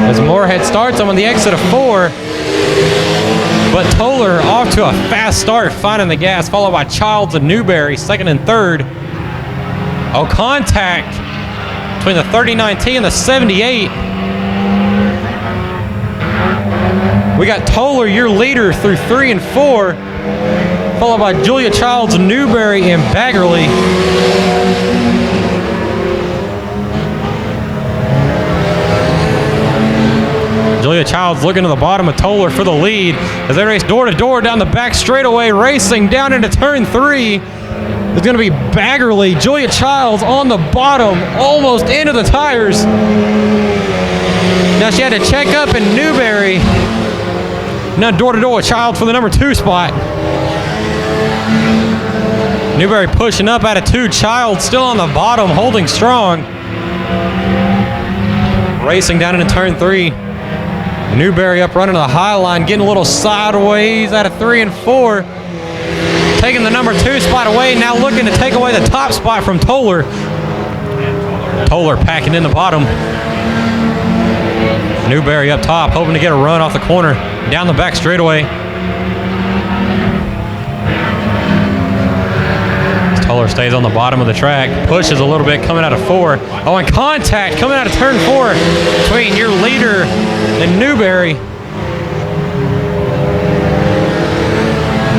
As Moorhead starts him on the exit of 4. But Toller off to a fast start, finding the gas, followed by Childs and Newberry, 2nd and 3rd. Oh, contact between the 39T and the 78. We got Toller, your leader, through 3 and 4, followed by Julia Childs, Newberry, and Baggerly. Julia Childs looking to the bottom of Toller for the lead as they race door to door down the back straightaway, racing down into turn 3. It's going to be Baggerly, Julia Childs on the bottom, almost into the tires. Now she had to check up in Newberry. Now door to door with Childs for the number 2 spot. Newberry pushing up out of 2. Childs still on the bottom, holding strong. racing down into turn 3. Newberry up running to the high line, getting a little sideways out of 3 and 4. Taking the number 2 spot away, now looking to take away the top spot from Toller. Toller packing in the bottom. Newberry up top, hoping to get a run off the corner, down the back straightaway. Toller stays on the bottom of the track, pushes a little bit coming out of 4. Oh, and contact coming out of turn 4 between your leader and Newberry.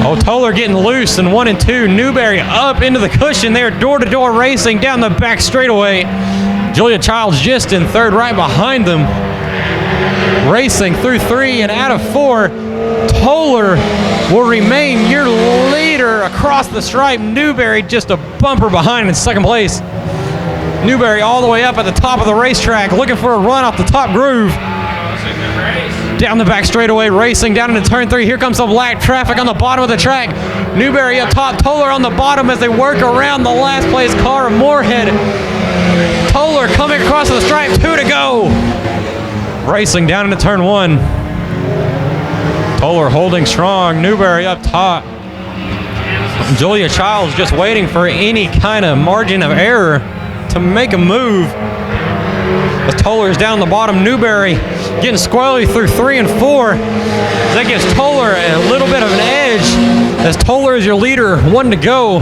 Oh, Toller getting loose in 1 and 2. Newberry up into the cushion there, door-to-door racing down the back straightaway. Julia Childs just in third, right behind them. Racing through 3 and out of 4. Toller will remain your leader across the stripe. Newberry just a bumper behind in second place. Newberry all the way up at the top of the racetrack, looking for a run off the top groove. Down the back straightaway, racing down into turn 3. Here comes some black traffic on the bottom of the track. Newberry up top, Toller on the bottom as they work around the last place car of Moorhead. Toller coming across the stripe, 2 to go. Racing down into turn 1. Toller holding strong, Newberry up top. Julia Childs just waiting for any kind of margin of error to make a move. As Toller is down the bottom, Newberry getting squarely through 3 and 4. That gives Toller a little bit of an edge as Toller is your leader, 1 to go.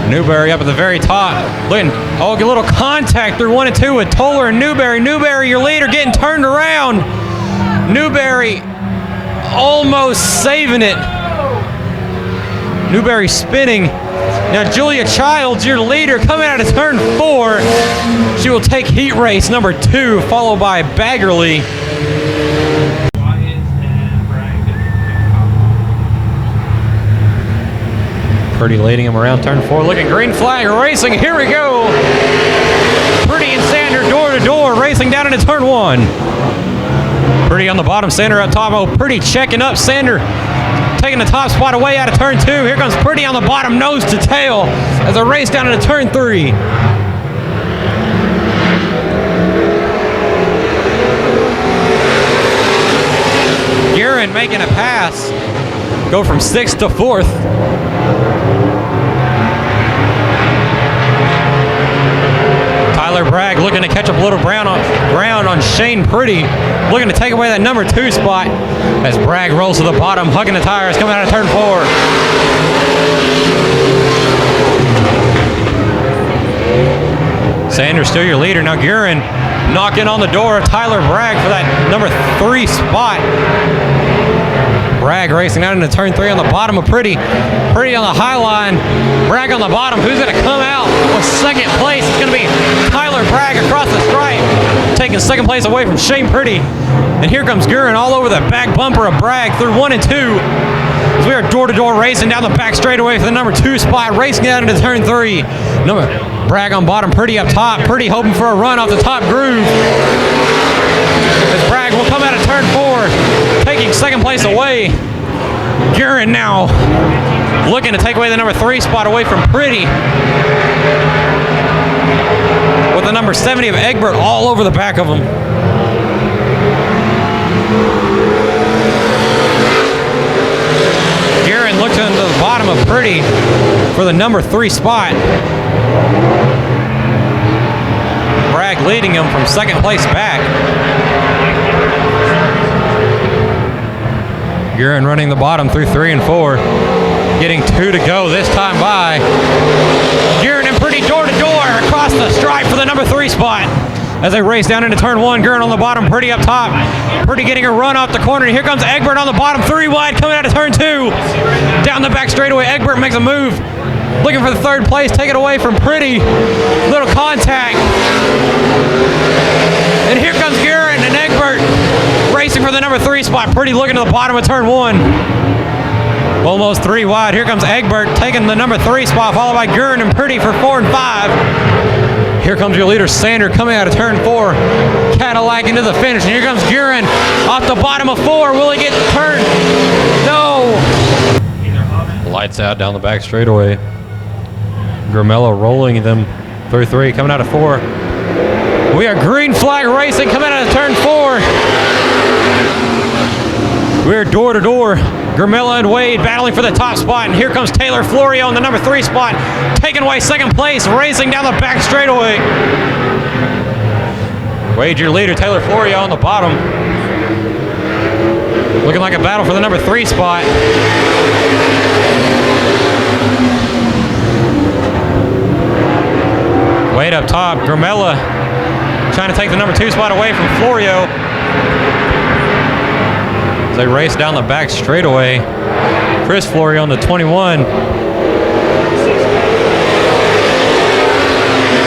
Newberry up at the very top. Looking, oh, a little contact through 1 and 2 with Toller and Newberry. Newberry, your leader, getting turned around. Newberry almost saving it. Newberry spinning. Now Julia Childs, your leader, coming out of turn 4. She will take heat race number 2, followed by Baggerly. Purdy leading him around turn 4, looking green flag racing. Here we go. Purdy and Sander door to door, racing down into turn 1. Purdy on the bottom, Sander up top. Oh, Purdy checking up. Sander taking the top spot away out of turn 2. Here comes Purdy on the bottom, nose to tail, as they race down into turn 3. Guerin making a pass. Go from 6th to 4th. Tyler Bragg looking to catch up a little ground on Shane Purdy, looking to take away that number 2 spot as Bragg rolls to the bottom, hugging the tires, coming out of turn 4. Sanders still your leader. Now Guerin knocking on the door of Tyler Bragg for that number 3 spot. Bragg racing out into turn 3 on the bottom of Purdy. Purdy on the high line. Bragg on the bottom. Who's going to come out with second place? It's going to be Tyler Bragg across the stripe, taking second place away from Shane Purdy. And here comes Guerin all over the back bumper of Bragg through 1 and 2. As we are door-to-door racing down the back straightaway for the number 2 spot, racing out into turn 3. Bragg on bottom, Purdy up top. Purdy hoping for a run off the top groove. As Bragg will come out of turn 4, taking second place away. Guerin now looking to take away the number 3 spot away from Purdy, with the number 70 of Egbert all over the back of him. Guerin looks into the bottom of Purdy for the number 3 spot. Bragg leading him from second place back. Guerin running the bottom through 3 and 4. Getting 2 to go this time by. Guerin and Purdy door to door across the stripe for the number 3 spot. As they race down into turn 1, Guerin on the bottom, Purdy up top. Purdy getting a run off the corner. Here comes Egbert on the bottom, 3 wide, coming out of turn 2. Down the back straightaway, Egbert makes a move. Looking for the 3rd place, take it away from Purdy. Little contact. And here comes Guerin and Egbert racing for the number 3 spot. Purdy looking to the bottom of turn 1. Almost 3 wide. Here comes Egbert taking the number 3 spot, followed by Guerin and Purdy for 4 and 5. Here comes your leader, Sander, coming out of turn 4. Cadillac into the finish. And here comes Guerin off the bottom of 4. Will he get the turn? No. Lights out down the back straightaway. Gramello rolling them through 3, coming out of 4. We are green flag racing coming out of turn 4. We're door to door. Gramella and Wade battling for the top spot, and here comes Taylor Florio in the number 3 spot, taking away second place, racing down the back straightaway. Wade, your leader, Taylor Florio on the bottom. Looking like a battle for the number 3 spot. Wade up top, Gramella trying to take the number 2 spot away from Florio. As they race down the back straightaway. Chris Florio on the 21.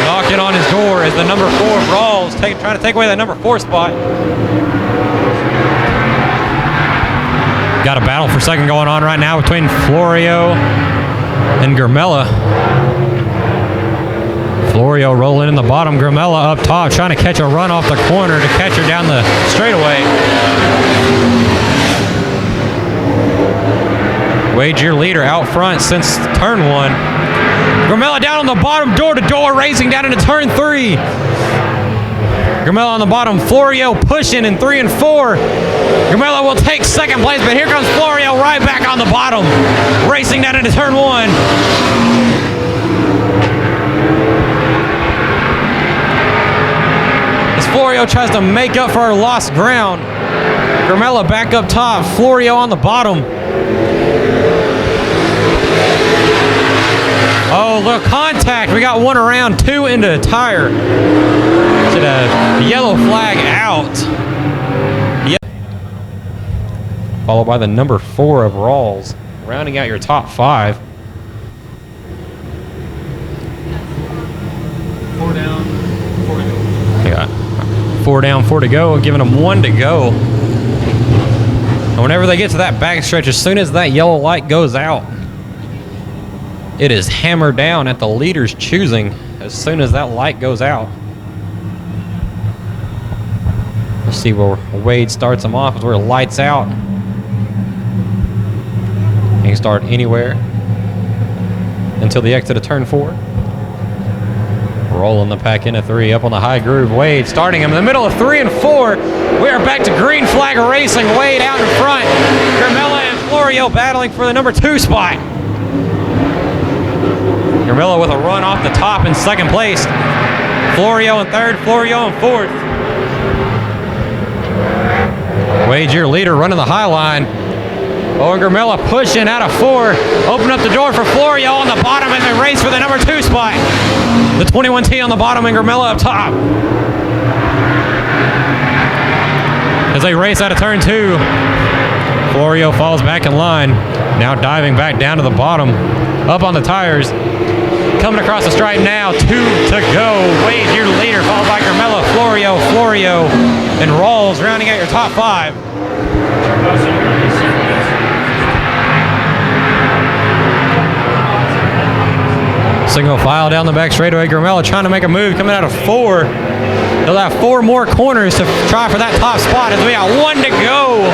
Knocking on his door as the number 4 Rawls trying to take away that number 4 spot. Got a battle for second going on right now between Florio and Gramella. Florio rolling in the bottom, Gramella up top, trying to catch a run off the corner to catch her down the straightaway. Wade, your leader, out front since turn 1. Gramella down on the bottom, door to door, racing down into turn 3. Gramella on the bottom, Florio pushing in 3 and 4. Gramella will take second place, but here comes Florio right back on the bottom, racing down into turn 1. As Florio tries to make up for her lost ground. Gramella back up top, Florio on the bottom. Oh, look, contact. We got one around, 2 into a tire. To the yellow flag out. Yep. Followed by the number 4 of Rawls, rounding out your top 5. 4 down, 4 to go. Yeah. 4 down, 4 to go, giving them 1 to go. And whenever they get to that backstretch, as soon as that yellow light goes out, it is hammered down at the leader's choosing as soon as that light goes out. Let's see where Wade starts them off, is where it lights out. You can start anywhere until the exit of turn 4. Rolling the pack into 3, up on the high groove. Wade starting him in the middle of 3 and 4. We are back to green flag racing. Wade out in front. Gramella and Florio battling for the number 2 spot. Gramella with a run off the top in second place. Florio in 3rd, Florio in 4th. Wade, your leader, running the high line. Oh, and Gramella pushing out of 4. Open up the door for Florio on the bottom as they race for the number 2 spot. The 21T on the bottom and Gramella up top. As they race out of turn 2, Florio falls back in line. Now diving back down to the bottom. Up on the tires. Coming across the stripe now, 2 to go. Wade, your leader, followed by Gramella, Florio, and Rawls rounding out your top 5. Single file down the back straightaway. Gramella trying to make a move, coming out of 4. They'll have 4 more corners to try for that top spot as we got 1 to go.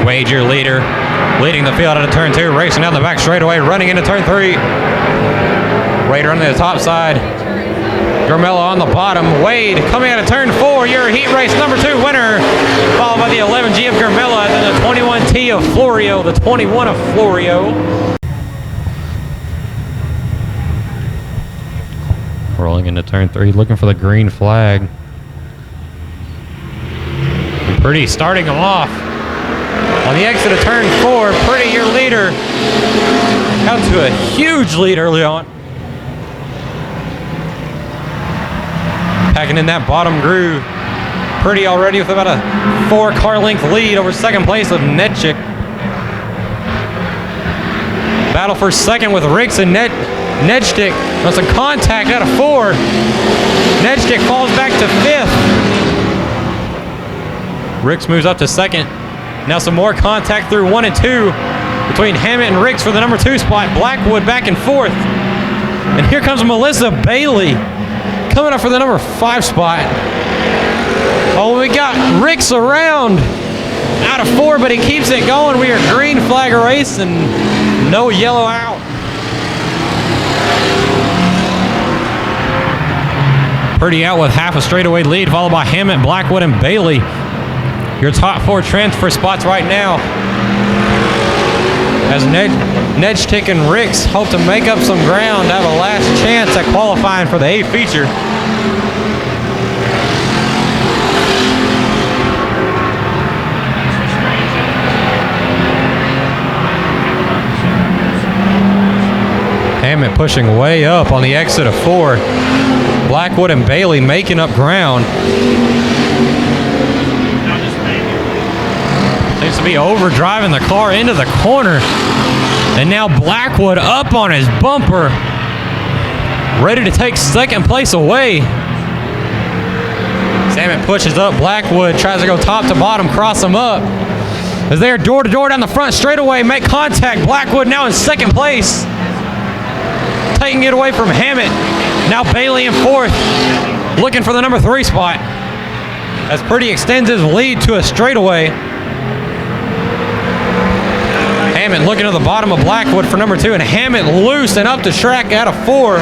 Wade, your leader, leading the field out of turn 2, racing down the back straightaway, running into turn 3. Wade running to the top side. Gramella on the bottom. Wade coming out of turn 4, your heat race number 2 winner, followed by the 11G of Gramella, and then the 21T of Florio, the 21 of Florio. Rolling into turn 3, looking for the green flag. And Pretty starting them off. On the exit of turn 4, Pretty, your leader, out to a huge lead early on. Packing in that bottom groove. Pretty already with about a 4-car length lead over second place of Netchick. Battle for second with Ricks and Nedstick. On some contact out of 4. Nedstick falls back to 5th. Ricks moves up to second. Now some more contact through 1 and 2 between Hammett and Ricks for the number 2 spot. Blackwood back in 4th. And here comes Melissa Bailey coming up for the number 5 spot. Oh, we got Ricks around out of 4, but he keeps it going. We are green flag race and no yellow out. Pretty out with half a straightaway lead, followed by Hammett, Blackwood, and Bailey. Your top 4 transfer spots right now, as Nedstick and Ricks hope to make up some ground to have a last chance at qualifying for the A feature. Hammett pushing way up on the exit of 4. Blackwood and Bailey making up ground. Seems to be overdriving the car into the corner. And now Blackwood up on his bumper, ready to take second place away. Hammett pushes up. Blackwood tries to go top to bottom, cross him up. As they're door to door down the front straightaway, make contact. Blackwood now in second place, taking it away from Hammett. Now Bailey in 4th, looking for the number 3 spot. As Pretty extends his lead to a straightaway. Hammett looking to the bottom of Blackwood for number 2, and Hammett loose and up the track out of 4.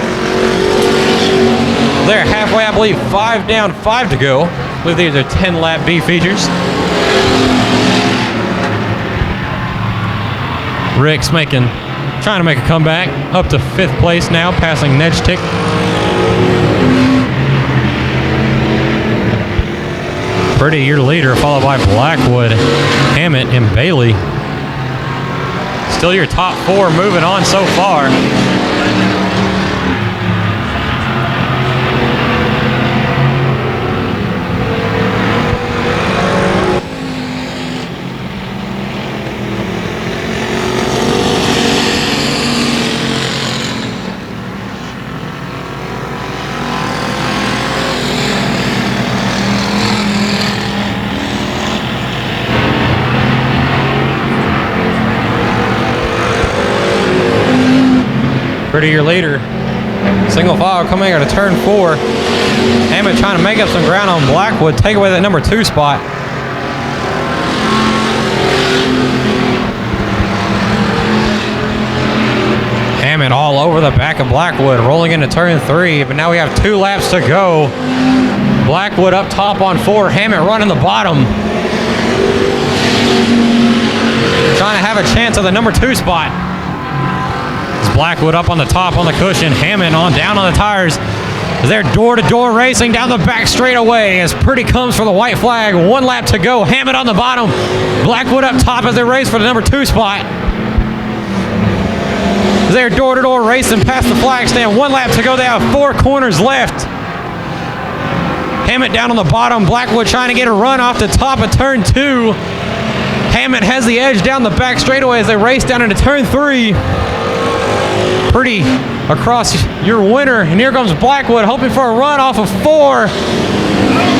They're halfway, I believe, 5 down, 5 to go. I believe these are 10-lap B features. Rick's trying to make a comeback, up to 5th place now, passing Nedstick. Pretty, your leader, followed by Blackwood, Hammett, and Bailey. Still your top 4 moving on so far. Pretty, your leader. Single file coming out of turn 4. Hammett trying to make up some ground on Blackwood, take away that number 2 spot. Hammett all over the back of Blackwood, rolling into turn 3, but now we have 2 laps to go. Blackwood up top on 4, Hammett running the bottom. Trying to have a chance of the number 2 spot. Blackwood up on the top on the cushion, Hammett on down on the tires. They're door-to-door racing down the back straightaway as Pretty comes for the white flag. 1 lap to go. Hammett on the bottom. Blackwood up top as they race for the number 2 spot. They're door-to-door racing past the flag stand. 1 lap to go. They have 4 corners left. Hammett down on the bottom. Blackwood trying to get a run off the top of turn 2. Hammett has the edge down the back straightaway as they race down into turn 3. Pretty across your winner, and here comes Blackwood hoping for a run off of 4,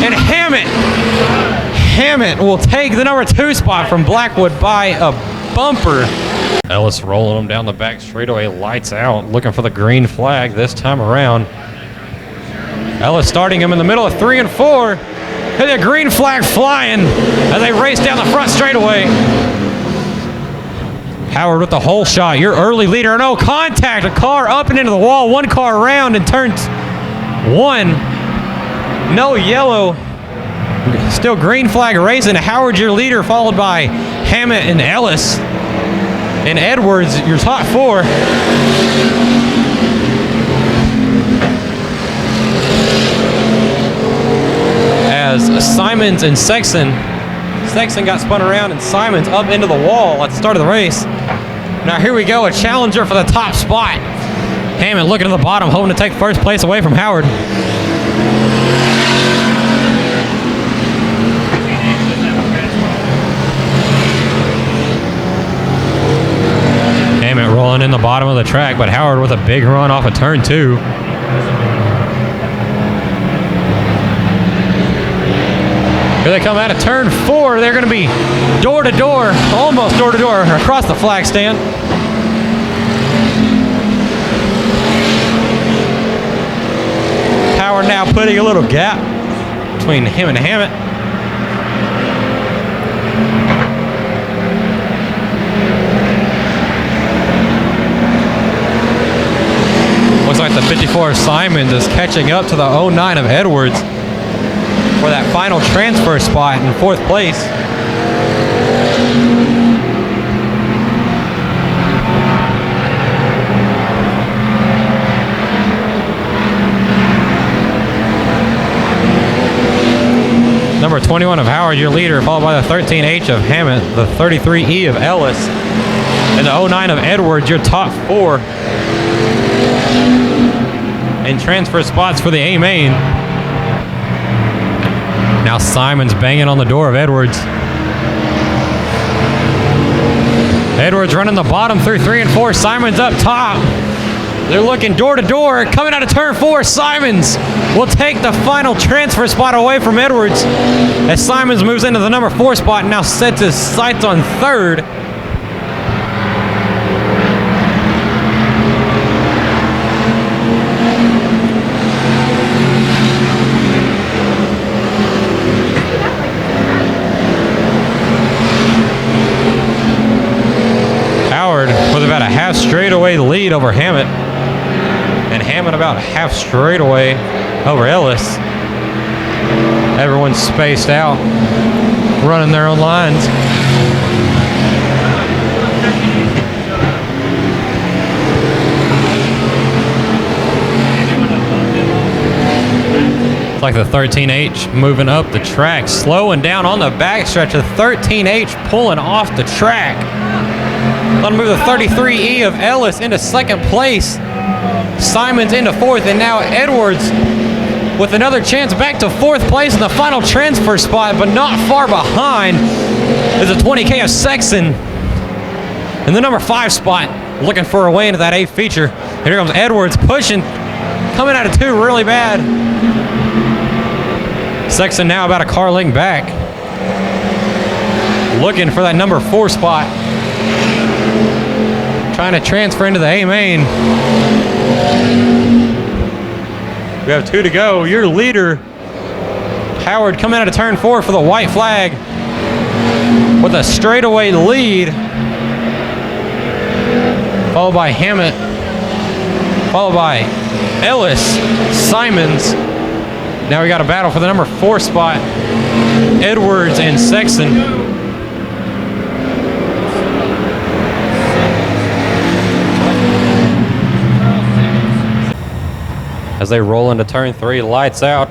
and Hammett will take the number 2 spot from Blackwood by a bumper. Ellis rolling him down the back straightaway, lights out, looking for the green flag this time around. Ellis starting him in the middle of 3 and 4, and the green flag flying as they race down the front straightaway. Howard with the hole shot, your early leader. No contact, a car up and into the wall. 1 car around in turn 1. No yellow. Still green flag racing. Howard your leader, followed by Hammett and Ellis. And Edwards, your top 4. As Simons and Sexton got spun around, and Simons up into the wall at the start of the race. Now here we go, a challenger for the top spot. Hammett looking to the bottom, hoping to take 1st place away from Howard. Hammett rolling in the bottom of the track, but Howard with a big run off of turn 2. Here they come out of turn 4. They're going to be door-to-door, almost door-to-door, across the flag stand. Howard now putting a little gap between him and Hammett. Looks like The 54 of Simons is catching up to the 09 of Edwards for that final transfer spot in 4th place. Number 21 of Howard, your leader, followed by the 13H of Hammett, the 33E of Ellis, and the 09 of Edwards, your top 4. And transfer spots for the A main. Now Simon's banging on the door of Edwards. Edwards running the bottom through 3 and 4. Simon's up top. They're looking door to door. Coming out of turn 4, Simons will take the final transfer spot away from Edwards as Simons moves into the number 4 spot and now sets his sights on 3rd. Howard with about a half straightaway lead over Hammett. And Hammett about half straightaway over Ellis. Everyone's spaced out, running their own lines. It's like the 13H moving up the track, slowing down on the backstretch. The 13H pulling off the track. Let him move the 33E of Ellis into 2nd place. Simons into 4th, and now Edwards with another chance back to 4th place in the final transfer spot, but not far behind is a 20K of Sexton in the number 5 spot, looking for a way into that 8th feature. And here comes Edwards pushing, coming out of 2 really bad. Sexton now about a car length back, looking for that number 4 spot, trying to transfer into the A main. We have 2 to go. Your leader, Howard, coming out of turn 4 for the white flag with a straightaway lead, followed by Hammett, followed by Ellis, Simons. Now we got a battle for the number 4 spot, Edwards and Sexton. As they roll into turn 3, lights out.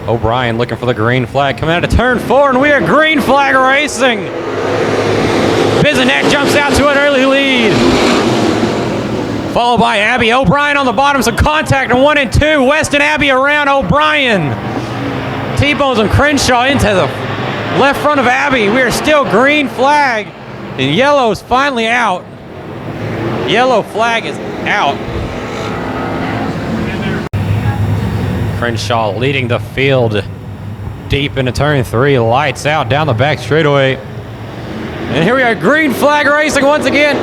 O'Brien looking for the green flag. Coming out of turn 4, and we are green flag racing. Bizanet jumps out to an early lead. Followed by Abbey. O'Brien on the bottom, some contact in 1 and 2. West and Abbey around O'Brien. T-bones and Crenshaw into the left front of Abbey. We are still green flag. And yellow's finally out. Yellow flag is out. Crenshaw leading the field deep into turn 3. Lights out down the back straightaway. And here we are, green flag racing once again.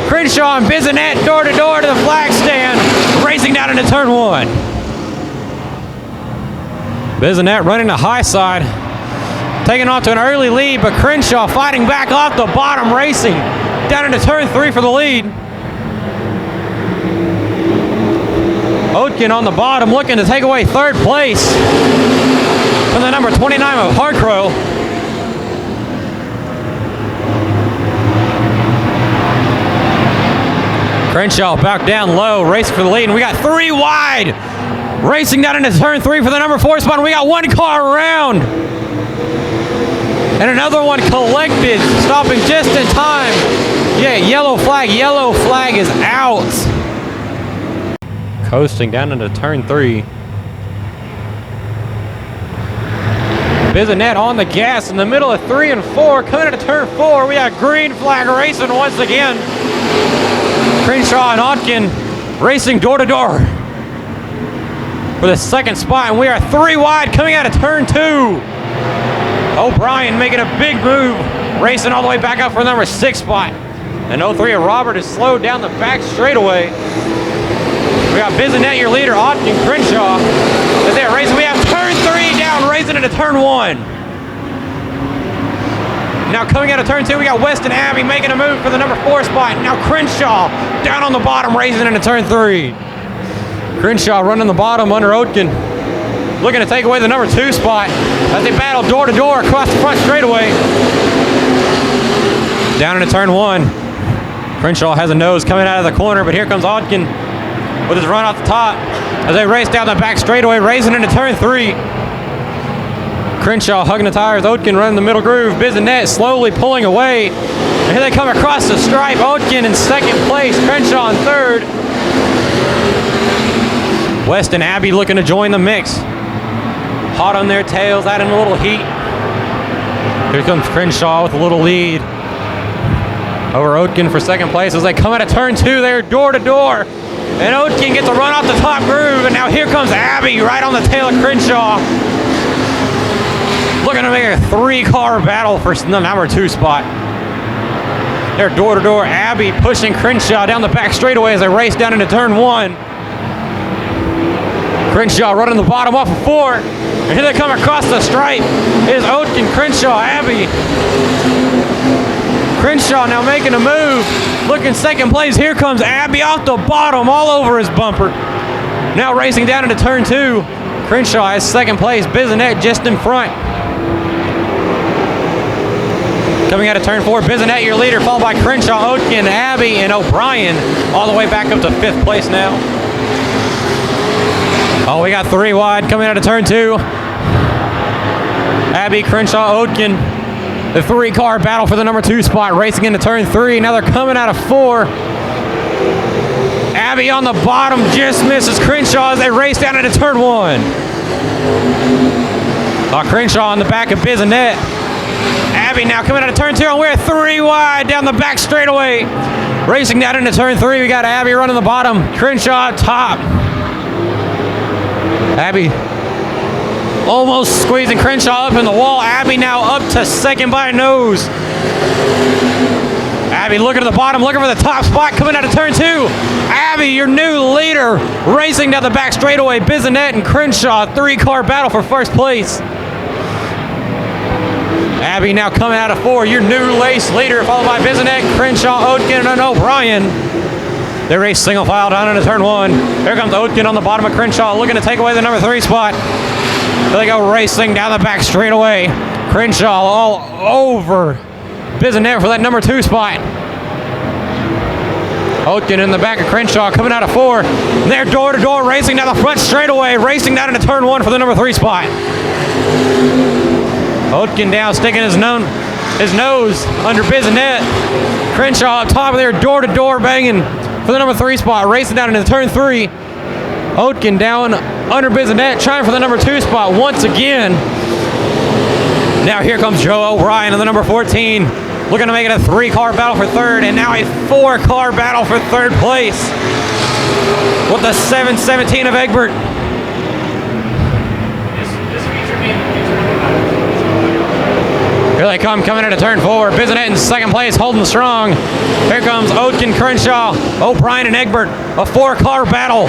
Crenshaw and Bizanet door to door to the flag stand, racing down into turn 1. Bizanet running the high side, taking off to an early lead, but Crenshaw fighting back off the bottom, racing down into turn 3 for the lead. Oatkin on the bottom, looking to take away 3rd place from the number 29 of Harcrow. Crenshaw back down low, racing for the lead, and we got 3 wide, racing down into turn 3 for the number 4 spot, and we got 1 car around. And another one collected, stopping just in time. Yeah, yellow flag is out. Coasting down into turn 3. Bizanet on the gas in the middle of 3 and 4. Coming into turn 4, we got green flag racing once again. Crenshaw and Otkin racing door to door for the 2nd spot, and we are 3 wide coming out of turn 2. O'Brien making a big move, racing all the way back up for the number 6 spot. And 03 of Robert is slowed down the back straightaway. We got Bizanet, your leader, Otkin, Crenshaw. As they're racing, we have turn 3 down, racing into turn 1. Now coming out of turn 2, we got Weston Abbey making a move for the number 4 spot. Now Crenshaw down on the bottom, racing into turn 3. Crenshaw running the bottom under Oatkin, looking to take away the number 2 spot as they battle door to door across the front straightaway. Down into turn 1. Crenshaw has a nose coming out of the corner, but here comes Oatkin with his run off the top as they race down the back straightaway, racing into turn 3. Crenshaw hugging the tires, Oatkin running the middle groove, Bissonette slowly pulling away. And here they come across the stripe, Oatkin in second place, Crenshaw in third. Weston Abbey looking to join the mix. Hot on their tails, adding a little heat. Here comes Crenshaw with a little lead over Oatkin for second place as they come out of turn 2. They're door to door. And Oatkin gets a run off the top groove. And now here comes Abbey right on the tail of Crenshaw. Looking to make a 3-car battle for the number 2 spot. They're door to door. Abbey pushing Crenshaw down the back straightaway as they race down into turn 1. Crenshaw running the bottom off of 4. And here they come across the stripe. It is Oatkin, Crenshaw, Abbey. Crenshaw now making a move. Looking second place. Here comes Abbey off the bottom all over his bumper. Now racing down into turn 2. Crenshaw has second place. Bissonette just in front. Coming out of turn 4, Bissonette your leader, followed by Crenshaw, Oatkin, Abbey, and O'Brien, all the way back up to 5th place now. Oh, we got 3 wide coming out of turn 2. Abbey, Crenshaw, Oatkin, the 3-car battle for the number 2 spot, racing into turn 3. Now they're coming out of 4. Abbey on the bottom just misses Crenshaw as they race down into turn 1. Crenshaw on the back of Bissonette. Abbey now coming out of turn 2, and we're 3 wide down the back straightaway. Racing down into turn 3, we got Abbey running the bottom, Crenshaw top. Abbey almost squeezing Crenshaw up in the wall. Abbey now up to second by a nose. Abbey looking at the bottom, looking for the top spot coming out of turn 2. Abbey, your new leader, racing down the back straightaway. Bissonette and Crenshaw, 3-car battle for first place. Abbey now coming out of 4, your new race leader, followed by Bissonette, Crenshaw, Oatkin, and O'Brien. They race single file down into turn 1. Here comes Oatkin on the bottom of Crenshaw, looking to take away the number 3 spot. Here they go racing down the back straightaway. Crenshaw all over Bissonette for that number 2 spot. Oatkin in the back of Crenshaw coming out of 4. They're door to door racing down the front straightaway, racing down into turn 1 for the number 3 spot. Oatkin down, sticking his nose under Bissonette. Crenshaw up top of there, door to door banging for the number 3 spot, racing down into turn 3. Oatkin down under Bissonette, trying for the number 2 spot once again. Now here comes Joe O'Brien in the number 14, looking to make it a 3-car battle for 3rd, and now a 4-car battle for 3rd place with the 717 of Egbert. Here they come, coming into turn 4. Bissonette in second place, holding strong. Here comes Oatkin, Crenshaw, O'Brien, and Egbert. A 4-car battle.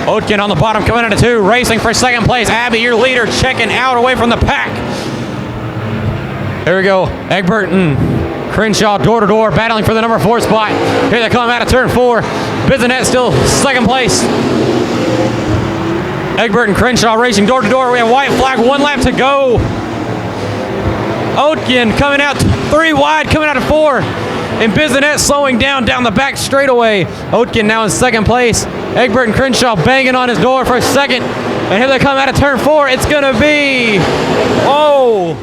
Oatkin on the bottom, coming into 2, racing for second place. Abbey, your leader, checking out away from the pack. Here we go. Egbert and Crenshaw door to door, battling for the number 4 spot. Here they come out of turn 4. Bissonette still second place. Egbert and Crenshaw racing door to door. We have white flag, 1 lap to go. Oatkin coming out 3 wide, coming out of 4. And Bissonette slowing down the back straightaway. Oatkin now in second place. Egbert and Crenshaw banging on his door for a second. And here they come out of turn 4. It's going to be, oh,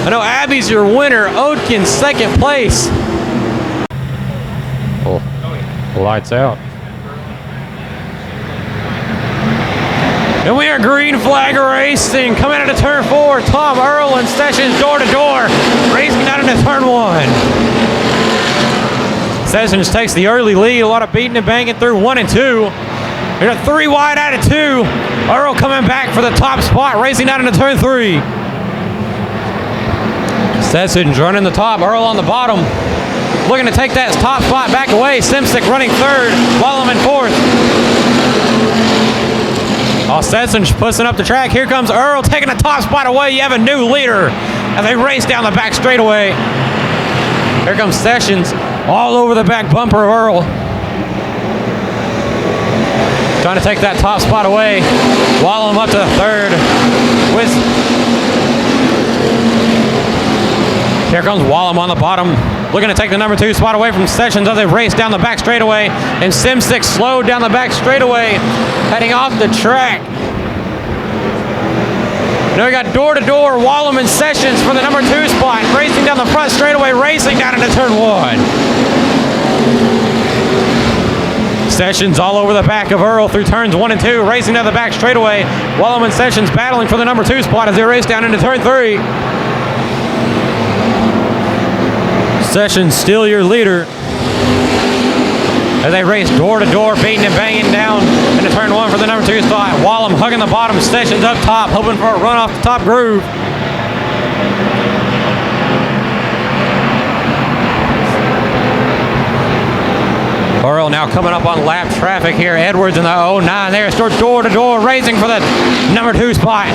I know Abbey's your winner. Oatkin second place. Oh, lights out. And we are green flag racing. Coming out of turn 4, Tom Earl and Sessions door to door. Racing down into turn 1. Sessions takes the early lead. A lot of beating and banging through 1 and 2. We're at 3 wide out of 2. Earl coming back for the top spot, racing down into turn 3. Sessions running the top. Earl on the bottom, looking to take that top spot back away. Simsick running 3rd, while I'm in 4th. All Sessons pushing up the track. Here comes Earl taking the top spot away. You have a new leader as they race down the back straightaway. Here comes Sessions all over the back bumper of Earl. Trying to take that top spot away. Wallem up to third. Here comes Wallem on the bottom. Looking to take the number 2 spot away from Sessions as they race down the back straightaway. And Sim6 slowed down the back straightaway, heading off the track. Now we got door-to-door, Wallem and Sessions for the number 2 spot. Racing down the front straightaway, racing down into turn 1. Sessions all over the back of Earl through turns 1 and 2, racing down the back straightaway. Wallem and Sessions battling for the number 2 spot as they race down into turn 3. Sessions still your leader as they race door to door, beating and banging down into turn 1 for the number 2 spot. Wallem hugging the bottom, Sessions up top, hoping for a run off the top groove. Earl now coming up on lap traffic here. Edwards in the 09 there, starts door to door, racing for the number 2 spot.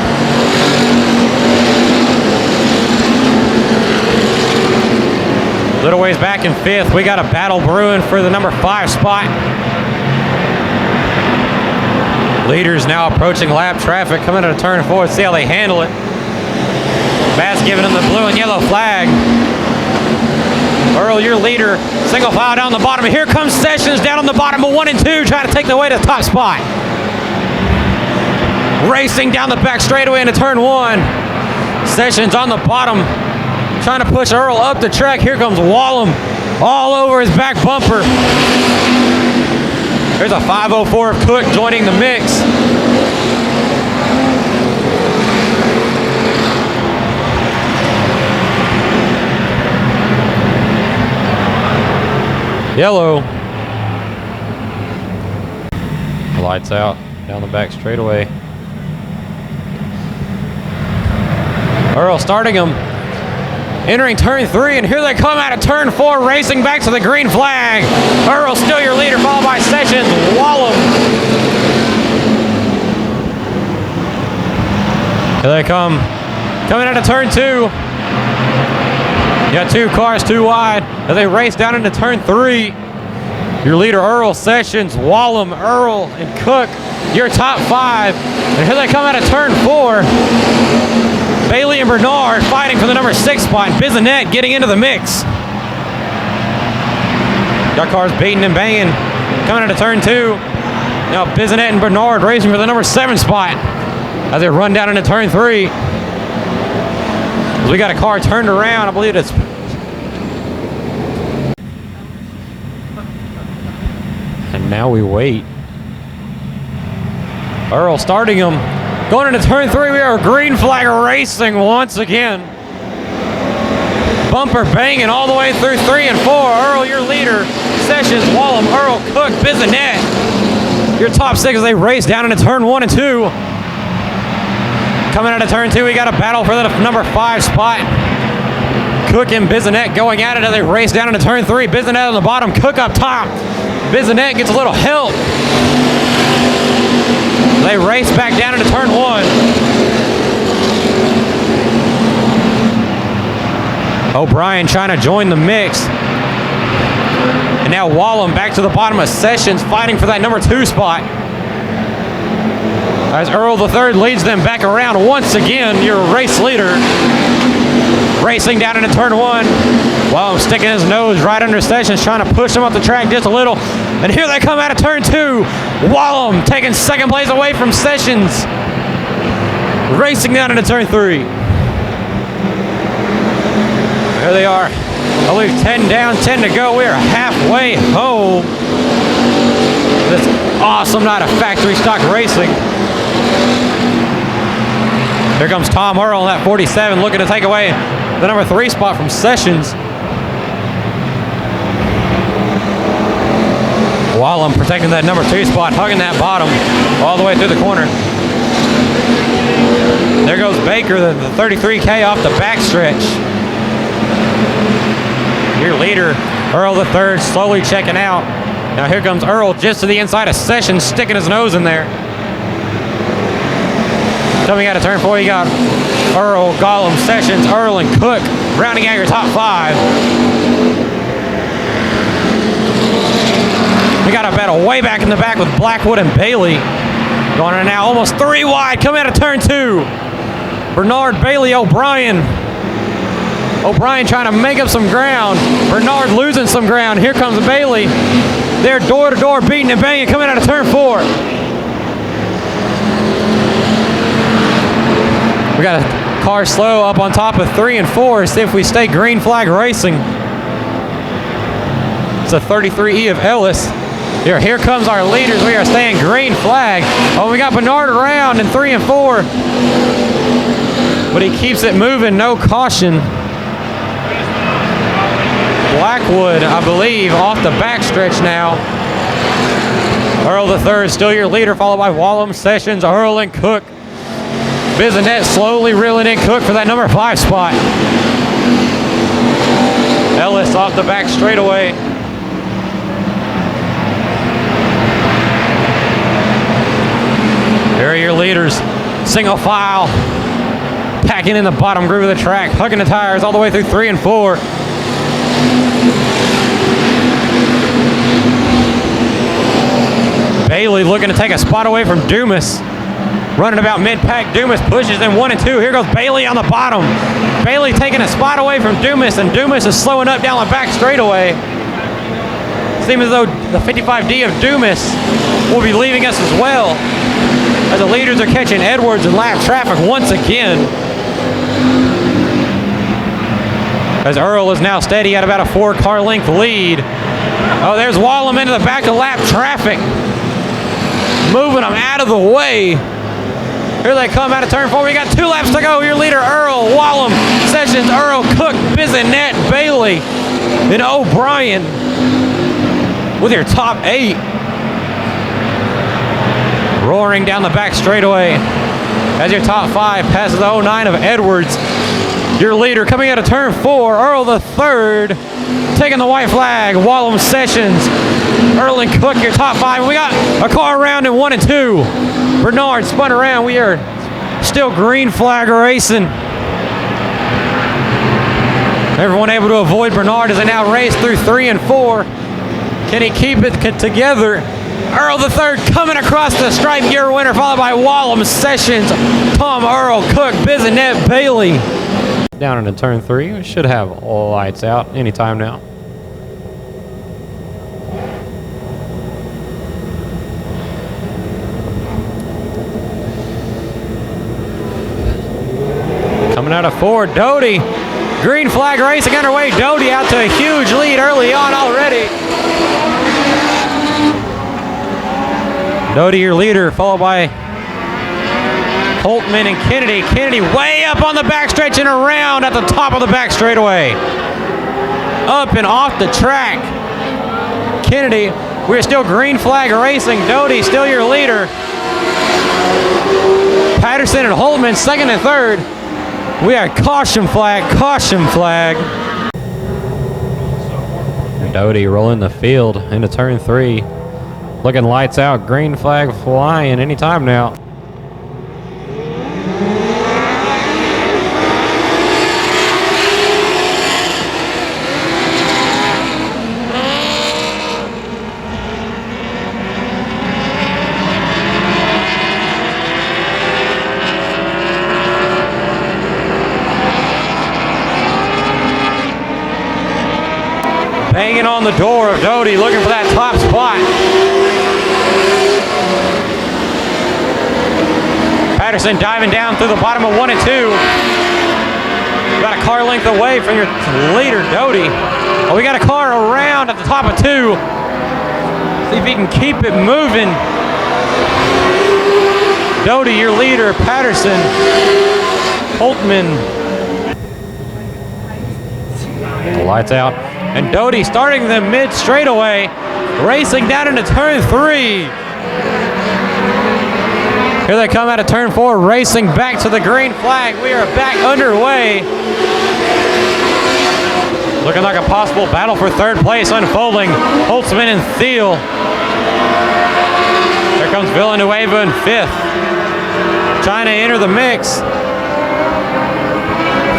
Little ways back in 5th, we got a battle brewing for the number 5 spot. Leaders now approaching lap traffic, coming into turn 4. See how they handle it. Bass giving them the blue and yellow flag. Earl, your leader, single file down the bottom. Here comes Sessions down on the bottom of 1 and 2, trying to take the way to the top spot. Racing down the back straightaway into turn 1. Sessions on the bottom, trying to push Earl up the track. Here comes Wallem all over his back bumper. There's a 504 of Cook joining the mix. Yellow. Lights out down the back straightaway. Earl starting him. Entering turn 3, and here they come out of turn 4, racing back to the green flag. Earl still your leader, followed by Sessions. Wallem. Here they come. Coming out of turn 2. You got 2 cars too wide as they race down into turn 3. Your leader, Earl, Sessions, Wallem, Earl, and Cook, your top 5. And here they come out of turn 4. Bailey and Bernard fighting for the number 6 spot. Bissonette getting into the mix. Got cars beating and banging. Coming into turn 2. Now Bissonette and Bernard racing for the number 7 spot as they run down into turn 3. We got a car turned around. I believe it's... And now we wait. Earl starting him. Going into turn 3, we are green flag racing once again. Bumper banging all the way through 3 and 4. Earl, your leader. Sessions, Wallem, Earl, Cook, Bissonette. Your top 6 as they race down into turn 1 and 2. Coming out of turn 2, we got a battle for the number 5 spot. Cook and Bissonette going at it as they race down into turn 3. Bissonette on the bottom, Cook up top. Bissonette gets a little help. They race back down into turn 1. O'Brien trying to join the mix. And now Wallem back to the bottom of Sessions, fighting for that number 2 spot. As Earl III leads them back around once again, your race leader. Racing down into turn 1. Wallem sticking his nose right under Sessions, trying to push him up the track just a little. And here they come out of turn 2. Wallem taking 2nd place away from Sessions. Racing down into turn 3. There they are. I believe 10 down, 10 to go. We are halfway home. This awesome night of factory stock racing. Here comes Tom Earl on that 47, looking to take away the number 3 spot from Sessions. Wallem protecting that number 2 spot, hugging that bottom all the way through the corner. There goes Baker, the 33K off the backstretch. Your leader, Earl III, slowly checking out. Now here comes Earl just to the inside of Sessions, sticking his nose in there. Coming out of turn 4, you got Earl, Gollum, Sessions, Earl, and Cook rounding out your top 5. We got a battle way back in the back with Blackwood and Bailey. Going in now almost 3 wide. Coming out of turn 2. Bernard, Bailey, O'Brien. O'Brien trying to make up some ground. Bernard losing some ground. Here comes Bailey. They're door to door beating and banging coming out of turn 4. We got a car slow up on top of 3 and 4. See if we stay green flag racing. It's a 33E of Ellis. Here comes our leaders. We are staying green flag. Oh, we got Bernard around in 3 and 4. But he keeps it moving, no caution. Blackwood, I believe, off the backstretch now. Earl the third, still your leader, followed by Wallum, Sessions, Earl, and Cook. Bisonet slowly reeling in Cook for that number 5 spot. Ellis off the back straightaway. Here are your leaders. Single file. Packing in the bottom groove of the track. Hugging the tires all the way through 3 and 4. Bailey looking to take a spot away from Dumas. Running about mid-pack. Dumas pushes in 1 and 2. Here goes Bailey on the bottom. Bailey taking a spot away from Dumas, and Dumas is slowing up down the back straightaway. Seems as though the 55D of Dumas will be leaving us as well, as the leaders are catching Edwards and lap traffic once again. As Earl is now steady at about a 4-car length lead. Oh, there's Wallum into the back of lap traffic. Moving them out of the way. Here they come out of turn 4. We got 2 laps to go. Your leader, Earl, Wallum, Sessions, Earl, Cook, Bisonet, Bailey, and O'Brien with your top 8. Roaring down the back straightaway as your top 5 passes the 09 of Edwards. Your leader coming out of turn 4, Earl the third, taking the white flag. Wallum, Sessions, Earl, and Cook, your top 5. We got a car around in 1 and 2. Bernard spun around. We are still green flag racing. Everyone able to avoid Bernard as they now race through 3 and 4. Can he keep it together? Earl the third coming across the stripe, your winner, followed by Wallum, Sessions, Tom, Earl, Cook, Bisonet, Bailey. Down into turn 3. We should have all lights out anytime now. Coming out of 4, Doty. Green flag racing underway. Doty out to a huge lead early on already. Doty, your leader, followed by Holtman and Kennedy. Kennedy way up on the backstretch and around at the top of the back straightaway. Up and off the track. Kennedy, we're still green flag racing. Doty, still your leader. Patterson and Holtman, second and third. We are caution flag, caution flag. Doty rolling the field into turn 3. Looking lights out, green flag flying anytime now. Banging on the door of Doty, looking for that top spot. Patterson diving down through the bottom of 1 and 2. About a car length away from your leader, Doty. Oh, we got a car around at the top of 2. See if he can keep it moving. Doty, your leader, Patterson, Holtman. The lights out. And Doty starting the mid straightaway, racing down into turn 3. Here they come out of turn 4, racing back to the green flag. We are back underway. Looking like a possible battle for third place unfolding. Holtzman and Thiel. Here comes Villanueva in 5th. trying to enter the mix.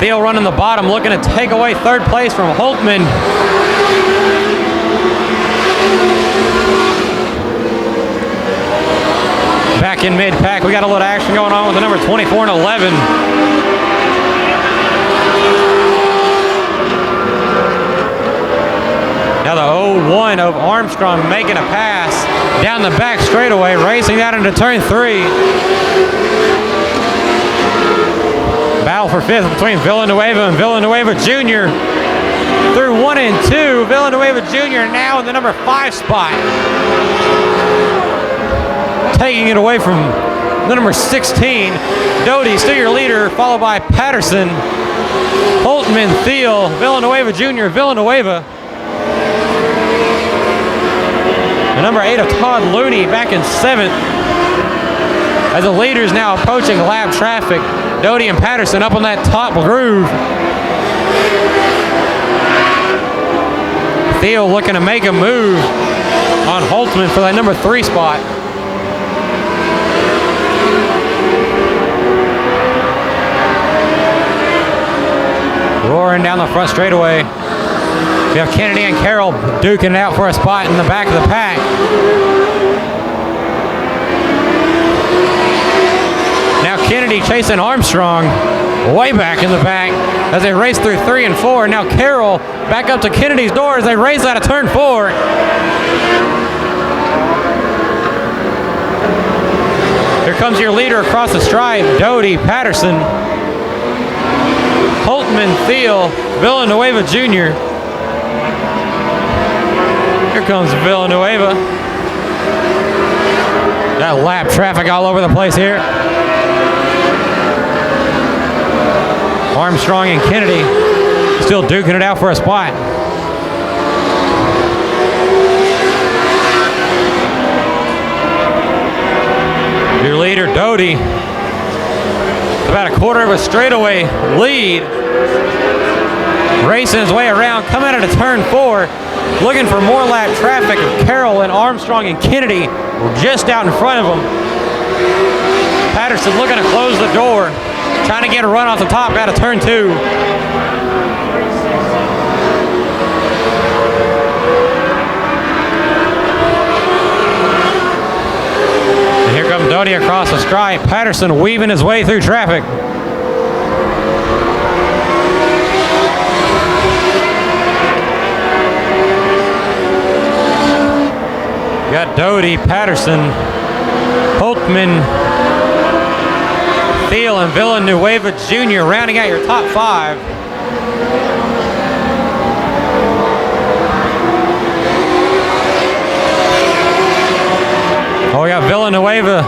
Thiel running the bottom, looking to take away third place from Holtman. Back in mid-pack, we got a little action going on with the number 24 and 11. Now the 01 of Armstrong making a pass down the back straightaway, racing that into turn 3. Battle for fifth between Villanueva and Villanueva Jr. Through 1 and 2, Villanueva Jr. now in the number 5 spot. Taking it away from the number 16, Doty, still your leader, followed by Patterson, Holtman, Thiel, Villanueva Jr., Villanueva. The number 8 of Todd Looney back in 7th. As the leaders now approaching lap traffic, Doty and Patterson up on that top groove. Thiel looking to make a move on Holtman for that number 3 spot. Roaring down the front straightaway. We have Kennedy and Carroll duking it out for a spot in the back of the pack. Now Kennedy chasing Armstrong way back in the back as they race through 3 and 4. Now Carroll back up to Kennedy's door as they race out of turn 4. Here comes your leader across the stripe, Doty, Patterson, Holtman, Thiel, Villanueva Jr. Here comes Villanueva. Got lap traffic all over the place here. Armstrong and Kennedy still duking it out for a spot. Your leader, Doty, about a quarter of a straightaway lead. Racing his way around, coming out of turn 4, looking for more lap traffic. Carroll and Armstrong and Kennedy were just out in front of him. Patterson looking to close the door, trying to get a run off the top out of turn 2. And here comes Doty across the stripe. Patterson weaving his way through traffic. Got Doty, Patterson, Holtman, Thiel, and Villanueva Jr. rounding out your top 5. Oh, we got Villanueva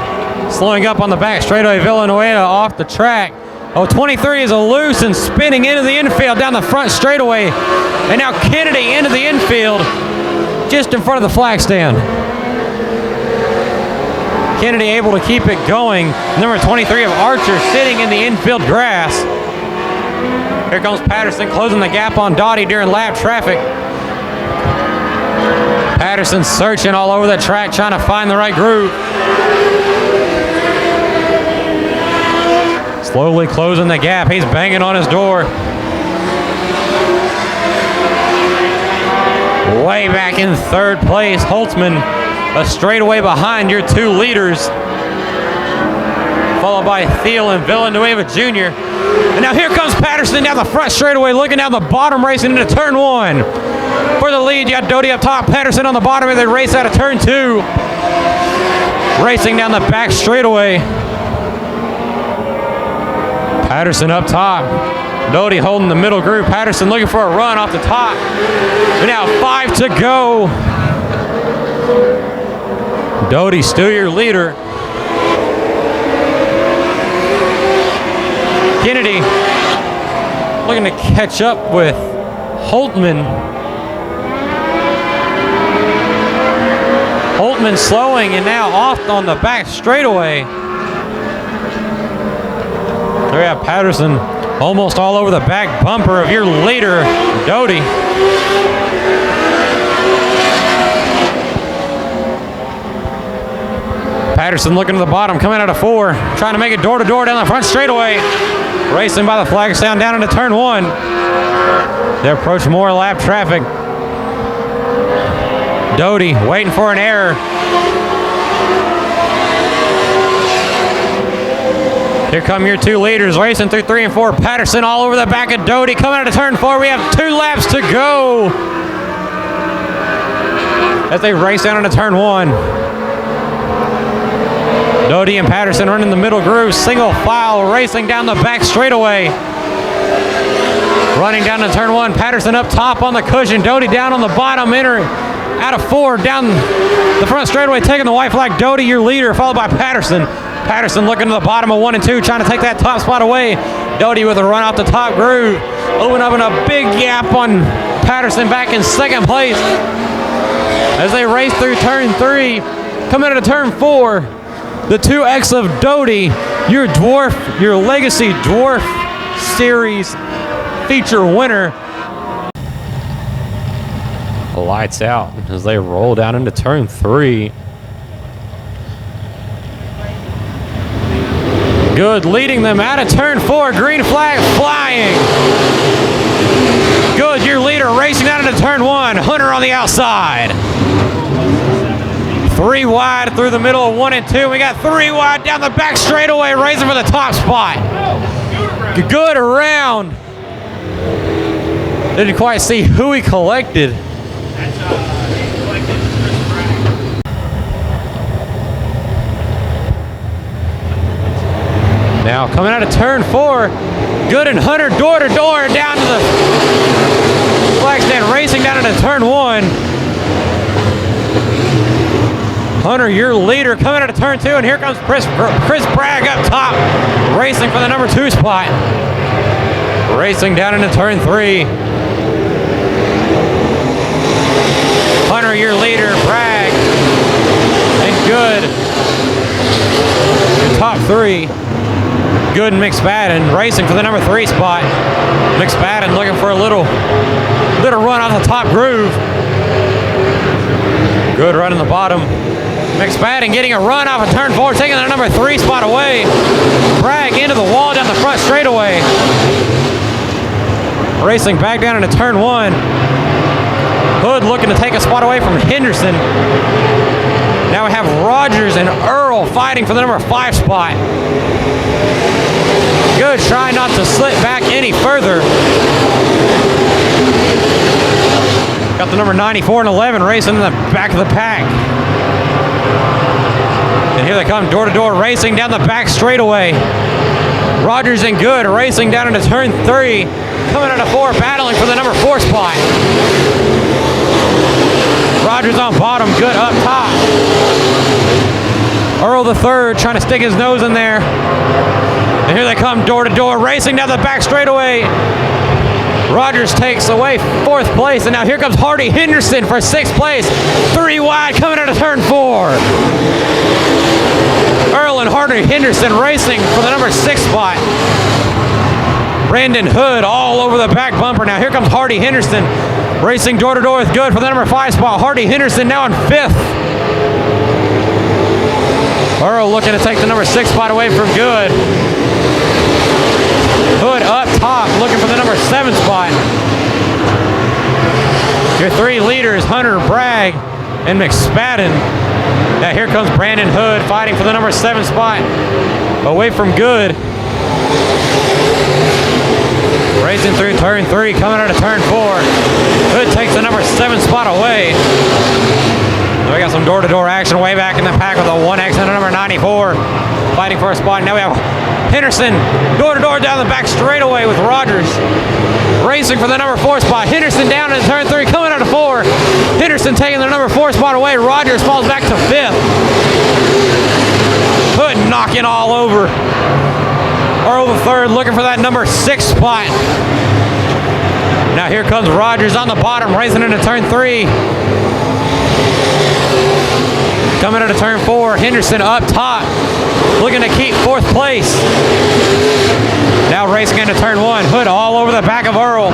slowing up on the back straightaway. Villanueva off the track. Oh, 23 is a loose and spinning into the infield down the front straightaway. And now Kennedy into the infield just in front of the flag stand. Kennedy able to keep it going. Number 23 of Archer sitting in the infield grass. Here comes Patterson closing the gap on Doty during lap traffic. Patterson searching all over the track, trying to find the right groove. Slowly closing the gap. He's banging on his door. Way back in third place, Holtzman, a straightaway behind your 2 leaders, followed by Thiel and Villanueva Jr. And now here comes Patterson down the front straightaway, looking down the bottom, racing into turn 1. For the lead, you got Doty up top, Patterson on the bottom, and they race out of turn 2. Racing down the back straightaway. Patterson up top. Doty holding the middle group. Patterson looking for a run off the top. And now 5 to go. Doty still your leader. Kennedy looking to catch up with Holtman. Holtman slowing and now off on the back straightaway. There we have Patterson almost all over the back bumper of your leader, Doty. Patterson looking to the bottom, coming out of 4, trying to make it door-to-door down the front straightaway. Racing by the flag stand down into turn 1. They approach more lap traffic. Doty waiting for an error. Here come your 2 leaders racing through 3 and 4. Patterson all over the back of Doty. Coming out of turn 4, we have 2 laps to go as they race down into turn 1. Doty and Patterson running the middle groove, single file, racing down the back straightaway. Running down to turn 1, Patterson up top on the cushion, Doty down on the bottom, entering out of 4, down the front straightaway, taking the white flag. Doty, your leader, followed by Patterson. Patterson looking to the bottom of 1 and 2, trying to take that top spot away. Doty with a run off the top groove, opening up in a big gap on Patterson back in 2nd place. As they race through turn 3, coming into turn 4, the 2X of Doty, your Legacy Dwarf Series feature winner. Lights out as they roll down into turn 3. Good, leading them out of turn 4, green flag flying. Good, your leader racing down into turn 1, Hunter on the outside. 3 wide through the middle of 1 and 2. We got 3 wide down the back straightaway, racing for the top spot. Good around. Didn't quite see who he collected. Now coming out of turn 4, Good and Hunter door to door down to the flag stand, racing down into turn 1. Hunter, your leader, coming out of turn 2, and here comes Chris Bragg up top, racing for the number 2 spot. Racing down into turn 3. Hunter, your leader, Bragg, and Good. Your top 3. Good and McSpadden racing for the number 3 spot. McSpadden looking for a little run off the top groove. Good run in the bottom. McSpadden getting a run off of turn 4, taking the number 3 spot away. Bragg into the wall down the front straightaway. Racing back down into turn 1. Hood looking to take a spot away from Henderson. Now we have Rogers and Earl fighting for the number 5 spot. Good, trying not to slip back any further. Got the number 94 and 11 racing in the back of the pack. And here they come, door-to-door racing down the back straightaway. Rogers and Good racing down into turn 3. Coming out of 4, battling for the number 4 spot. Rogers on bottom, Good up top. Earl the third trying to stick his nose in there. And here they come, door-to-door, racing down the back straightaway. Rogers takes away 4th place, and now here comes Hardy Henderson for 6th place. 3 wide coming out of turn 4. Earl and Hardy Henderson racing for the number 6 spot. Brandon Hood all over the back bumper. Now here comes Hardy Henderson racing door-to-door with Good for the number 5 spot. Hardy Henderson now in 5th. Earl looking to take the number 6 spot away from Good. Hood up top, looking for the number 7 spot. Your 3 leaders, Hunter, Bragg, and McSpadden. Now here comes Brandon Hood fighting for the number 7 spot. Away from Good. Racing through turn 3, coming out of turn 4. Hood takes the number 7 spot away. We got some door-to-door action way back in the pack with a 1X and a number 94 fighting for a spot. Now we have Henderson door-to-door down the back straightaway with Rogers racing for the number 4 spot. Henderson down in turn 3, coming out of 4. Henderson taking the number 4 spot away. Rogers falls back to 5th. Hood knocking all over. Earl the third looking for that number 6 spot. Now here comes Rogers on the bottom, racing into turn 3. Coming into turn 4, Henderson up top, looking to keep 4th place. Now racing into turn 1, Hood all over the back of Earl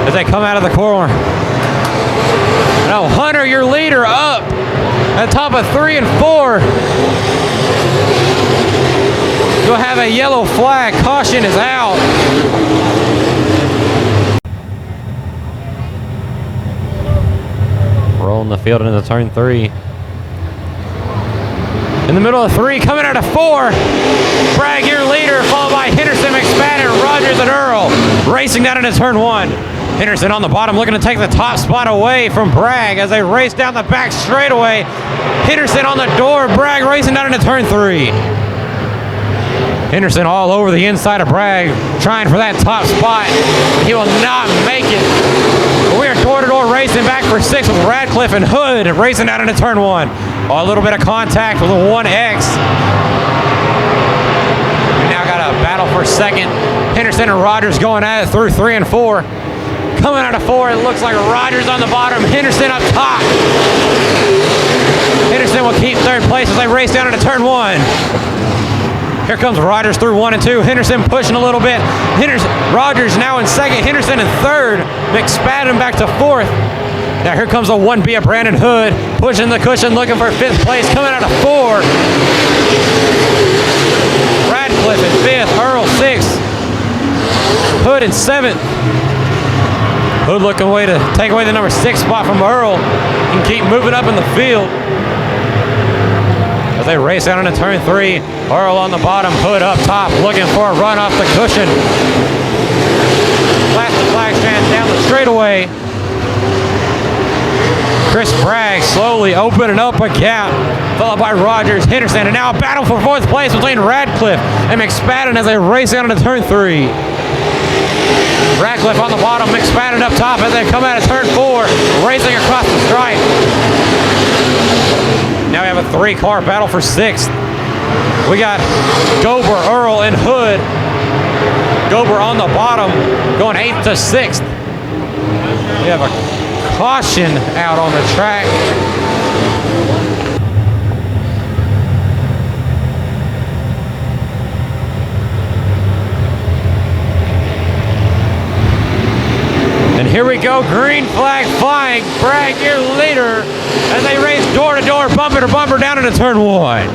as they come out of the corner. Now Hunter, your leader, up at top of 3 and 4. You'll have a yellow flag. Caution is out. Rolling the field into turn 3. In the middle of 3, coming out of 4. Bragg, your leader, followed by Henderson, McSpadden, Rogers, and Earl. Racing down into turn 1. Henderson on the bottom looking to take the top spot away from Bragg as they race down the back straightaway. Henderson on the door. Bragg racing down into turn 3. Henderson all over the inside of Bragg, trying for that top spot. He will not make it. We are door-to-door racing back for 6 with Radcliffe and Hood racing down into turn 1. Oh, a little bit of contact with the 1X. We now got a battle for second. Henderson and Rogers going at it through 3 and 4. Coming out of 4, it looks like Rogers on the bottom, Henderson up top. Henderson will keep third place as they race down into turn 1. Here comes Rogers through 1 and 2. Henderson pushing a little bit. Rogers now in second. Henderson in third. McSpadden back to 4th. Now here comes a 1B of Brandon Hood. Pushing the cushion, looking for 5th place. Coming out of 4. Radcliffe in 5th. Earl 6th. Hood in 7th. Hood looking away to take away the number 6 spot from Earl and keep moving up in the field. As they race down into turn 3, Earl on the bottom, Hood up top, looking for a run off the cushion. Plastic flag stands down the straightaway. Chris Bragg slowly opening up a gap, followed by Rogers, Henderson, and now a battle for 4th place between Radcliffe and McSpadden as they race down into turn 3. Radcliffe on the bottom, McSpadden up top as they come out of turn 4, racing across the stripe. Now we have a 3-car battle for 6th. We got Gober, Earl, and Hood. Gober on the bottom, going 8th to 6th. We have a caution out on the track. And here we go, green flag flying. Bragg, your leader, as they race door to door, bumper to bumper down into turn 1.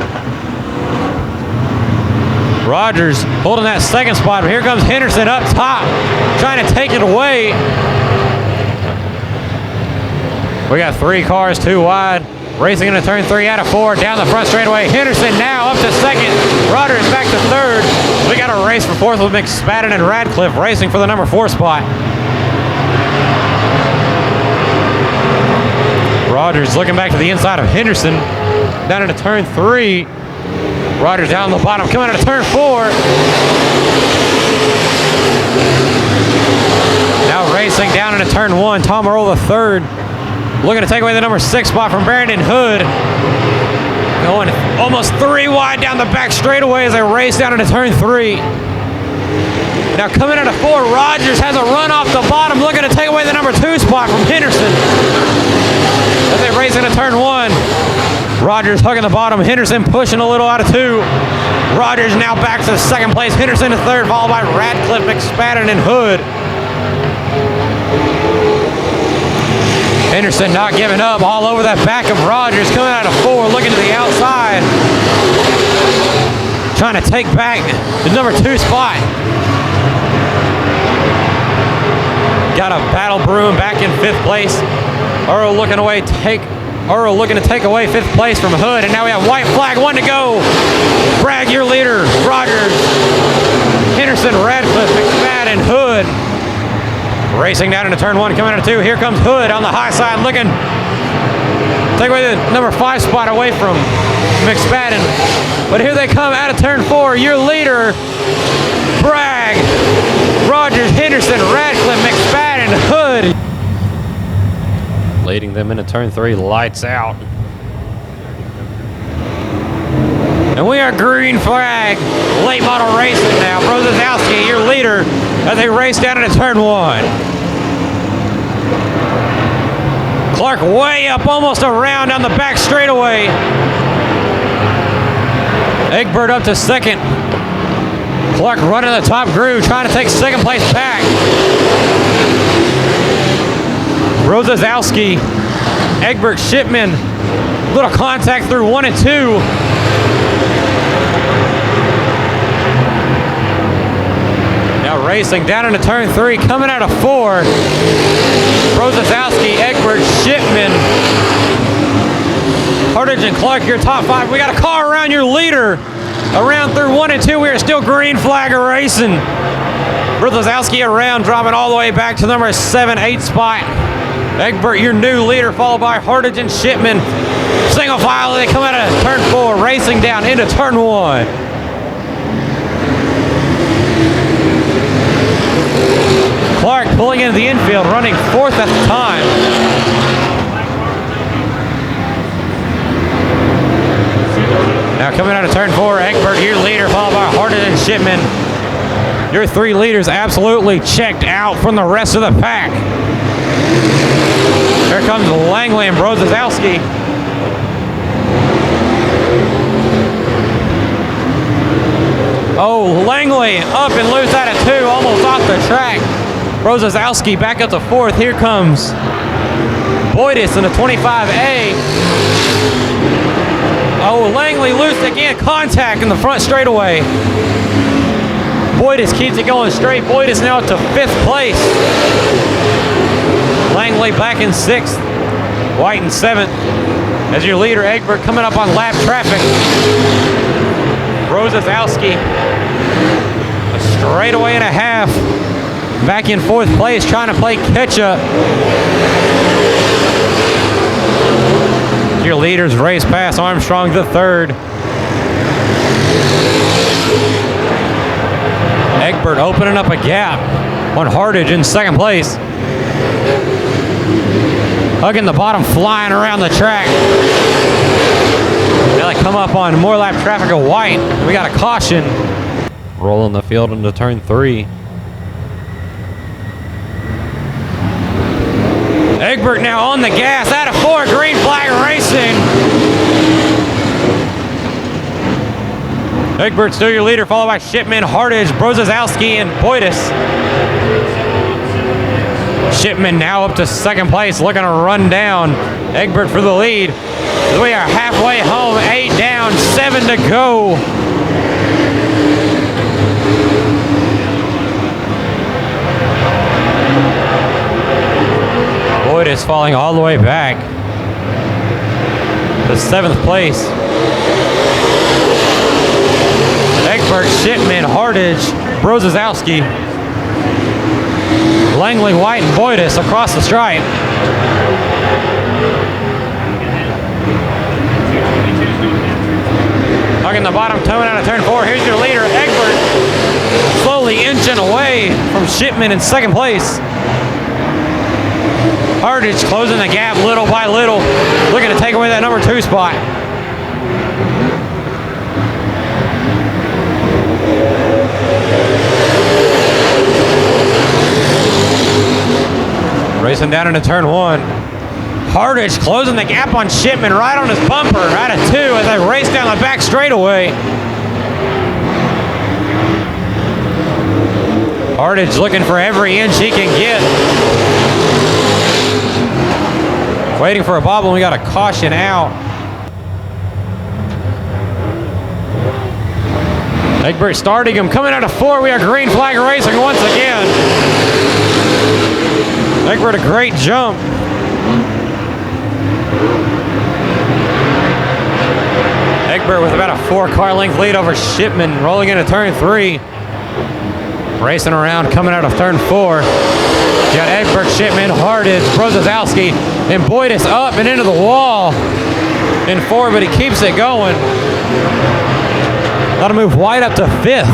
Rogers holding that 2nd spot, but here comes Henderson up top, trying to take it away. We got 3 cars, 2 wide, racing into turn 3 out of 4, down the front straightaway. Henderson now up to 2nd, Rogers back to 3rd. We got a race for 4th with McSpadden and Radcliffe racing for the number 4 spot. Rogers looking back to the inside of Henderson, down into turn 3. Rogers down the bottom, coming out of turn 4. Now racing down into turn 1, Tom Earl the 3rd, looking to take away the number 6 spot from Brandon Hood. Going almost 3 wide down the back straightaway as they race down into turn 3. Now coming out of 4, Rogers has a run off the bottom, looking to take away the number 2 spot from Henderson. As they race into turn 1, Rogers hugging the bottom, Henderson pushing a little out of 2. Rogers now back to 2nd place, Henderson to 3rd, followed by Radcliffe, McSpadden, and Hood. Henderson not giving up, all over that back of Rogers, coming out of 4, looking to the outside. Trying to take back the number 2 spot. Got a battle brewing back in 5th place. Earl looking to take away 5th place from Hood, and now we have white flag, 1 to go. Bragg, your leader, Rogers, Henderson, Radcliffe, McSpadden, Hood. Racing down into turn 1, coming out of 2. Here comes Hood on the high side, looking to take away the number 5 spot away from McSpadden. But here they come out of turn 4. Your leader, Bragg, Rogers, Henderson, Radcliffe, McSpadden, Hood. Leading them into turn 3, lights out. And we are green flag, late model racing now. Brozowski, your leader, as they race down into turn 1. Clark way up, almost around down the back straightaway. Egbert up to 2nd. Clark running the top groove, trying to take 2nd place back. Brozowski Egbert, Shipman, little contact through 1 and 2. Now racing down into turn 3, coming out of 4. Brozowski, Egbert, Shipman, Hardage and Clark, your top 5. We got a car around your leader. Around through 1 and 2, we are still green flag racing. Brozowski around, dropping all the way back to number 7, 8 spot. Egbert, your new leader, followed by Hardage and Shipman. Single file, they come out of turn 4, racing down into turn 1. Clark pulling into the infield, running 4th at the time. Now coming out of turn 4, Egbert, your leader, followed by Hardage and Shipman. Your 3 leaders absolutely checked out from the rest of the pack. Here comes Langley and Brozowski. Oh, Langley up and loose out of 2, almost off the track. Brozowski back up to 4th. Here comes Boydis in the 25A. Oh, Langley loose again. Contact in the front straightaway. Boydis keeps it going straight. Boydis now up to 5th place. Langley back in 6th. White in 7th. As your leader, Egbert, coming up on lap traffic. Brozowski, a straightaway and a half. Back in 4th place, trying to play catch up. Your leaders race past Armstrong the 3rd. Egbert opening up a gap on Hardage in 2nd place. Hugging the bottom, flying around the track. Now they come up on more lap traffic of White. We got a caution. Rolling the field into turn 3. Egbert now on the gas, out of 4, green flag racing. Egbert still your leader, followed by Shipman, Hardage, Brozowski, and Boydis. Shipman now up to 2nd place, looking to run down. Egbert for the lead. We are halfway home, 8 down, 7 to go. Boydis falling all the way back to 7th place. Egbert, Shipman, Hardage, Brozowski, Langley, White, and Boydis across the stripe. Hugging the bottom, coming out of turn 4. Here's your leader, Egbert, slowly inching away from Shipman in 2nd place. Hardage closing the gap little by little, looking to take away that number 2 spot. Racing down into turn 1. Hardage closing the gap on Shipman right on his bumper, out of 2 as they race down the back straightaway. Hardage looking for every inch he can get. Waiting for a bobble, and we got a caution out. Egbert starting him, coming out of 4. We are green flag racing once again. Egbert, a great jump. Egbert with about a 4-car length lead over Shipman, rolling into turn 3. Racing around, coming out of turn 4. You got Egbert, Shipman, Hardage, Brozowski, and Boydis up and into the wall in 4, but he keeps it going. Got to move White up to 5th.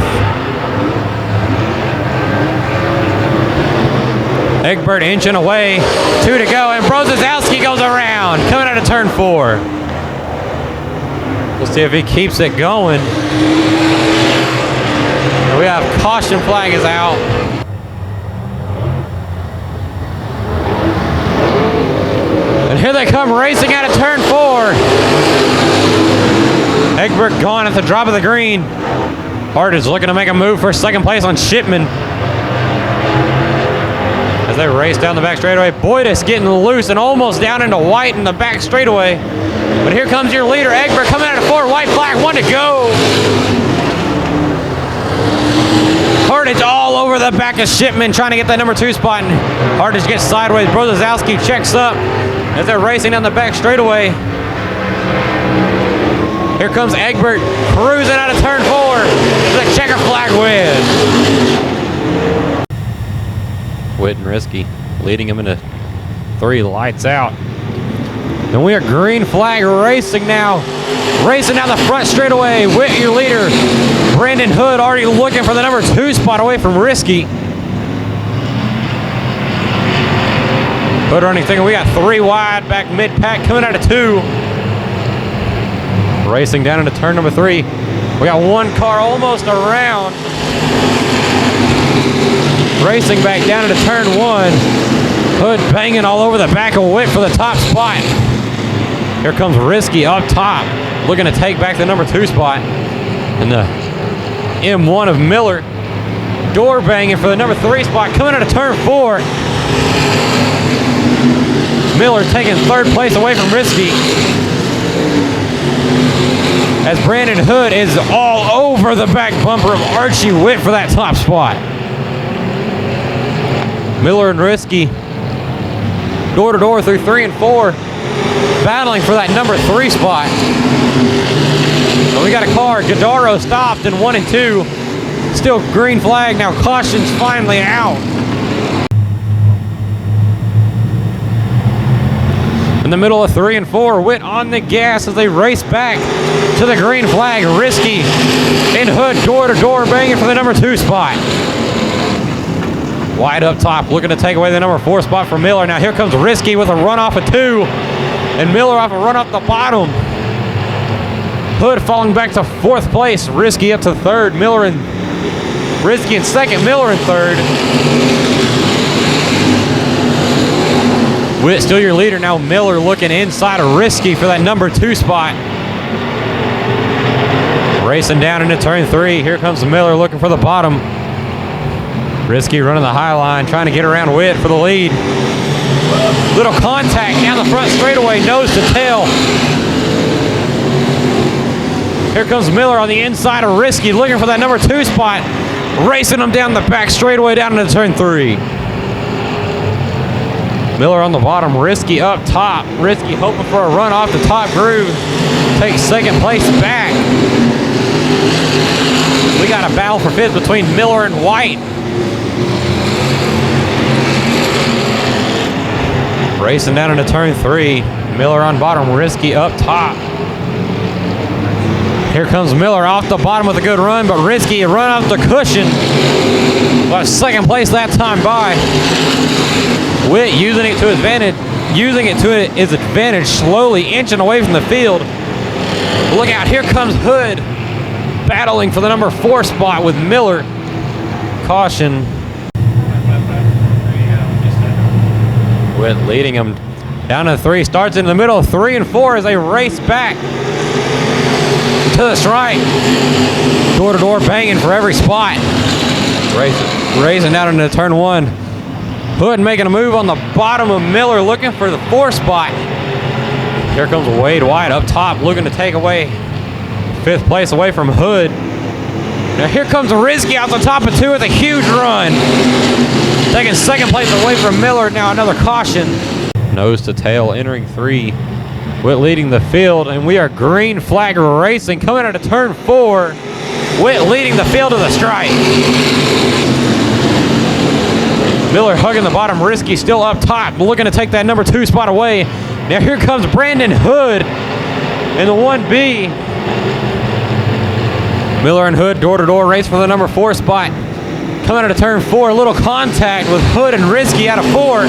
Egbert inching away, 2 to go, and Brozowski goes around, coming out of turn 4. We'll see if he keeps it going. We have caution flag is out. And here they come racing out of turn 4. Egbert gone at the drop of the green. Hardage looking to make a move for 2nd place on Shipman. As as they race down the back straightaway. Boydus getting loose and almost down into White in the back straightaway. But here comes your leader, Egbert, coming out of 4. White flag, 1 to go. Hardage all over the back of Shipman trying to get that number 2 spot. And Hardage gets sideways. Brozowski checks up as they're racing down the back straightaway. Here comes Egbert cruising out of turn 4. The checker flag win. Witt and Risky leading him into 3, lights out. And we are green flag racing now. Racing down the front straightaway. Witt, your leader. Brandon Hood already looking for the number 2 spot away from Risky. Hood running thinking we got 3 wide back mid-pack coming out of 2. Racing down into turn number 3. We got 1 car almost around. Racing back down into turn 1. Hood banging all over the back of Witt for the top spot. Here comes Risky up top, looking to take back the number 2 spot. And the M1 of Miller, door banging for the number 3 spot, coming out of turn 4. Miller taking 3rd place away from Risky. As Brandon Hood is all over the back bumper of Archie Witt for that top spot. Miller and Risky, door to door through 3 and 4, battling for that number 3 spot. But we got a car. Gadaro stopped in 1 and 2. Still green flag. Now caution's finally out. In the middle of 3 and 4, Witt on the gas as they race back to the green flag. Risky and Hood door to door banging for the number 2 spot. Wide up top, looking to take away the number 4 spot from Miller. Now here comes Risky with a run off of 2, and Miller off a run off the bottom. Hood falling back to 4th place. Risky up to 3rd. Miller and Risky in 2nd. Miller in 3rd. Witt still your leader now. Miller looking inside of Risky for that number 2 spot. Racing down into turn 3. Here comes Miller looking for the bottom. Risky running the high line, trying to get around Witt for the lead. Little contact down the front straightaway, nose to tail. Here comes Miller on the inside of Risky, looking for that number 2 spot. Racing him down the back straightaway down into turn 3. Miller on the bottom, Risky up top. Risky hoping for a run off the top groove. Takes 2nd place back. We got a battle for 5th between Miller and White. Racing down into turn 3. Miller on bottom, Risky up top. Here comes Miller off the bottom with a good run, but Risky a run off the cushion. But 2nd place that time by. Witt using it to his advantage, slowly inching away from the field. Look out, here comes Hood, battling for the number 4 spot with Miller. Caution. Witt leading him down to 3. Starts in the middle of 3 and 4 as they race back to the strike. Door to door banging for every spot. Racing down into turn 1. Hood making a move on the bottom of Miller, looking for the 4 spot. Here comes Wade White up top, looking to take away 5th place away from Hood. Now here comes Risky out the top of 2 with a huge run. Taking 2nd place away from Miller. Now another caution. Nose to tail entering 3. Witt leading the field, and we are green flag racing coming out of turn 4. Witt leading the field to the strike. Miller hugging the bottom, Risky still up top, looking to take that number 2 spot away. Now here comes Brandon Hood in the 1B. Miller and Hood door to door race for the number 4 spot. Coming out of turn 4, a little contact with Hood and Risky out of 4.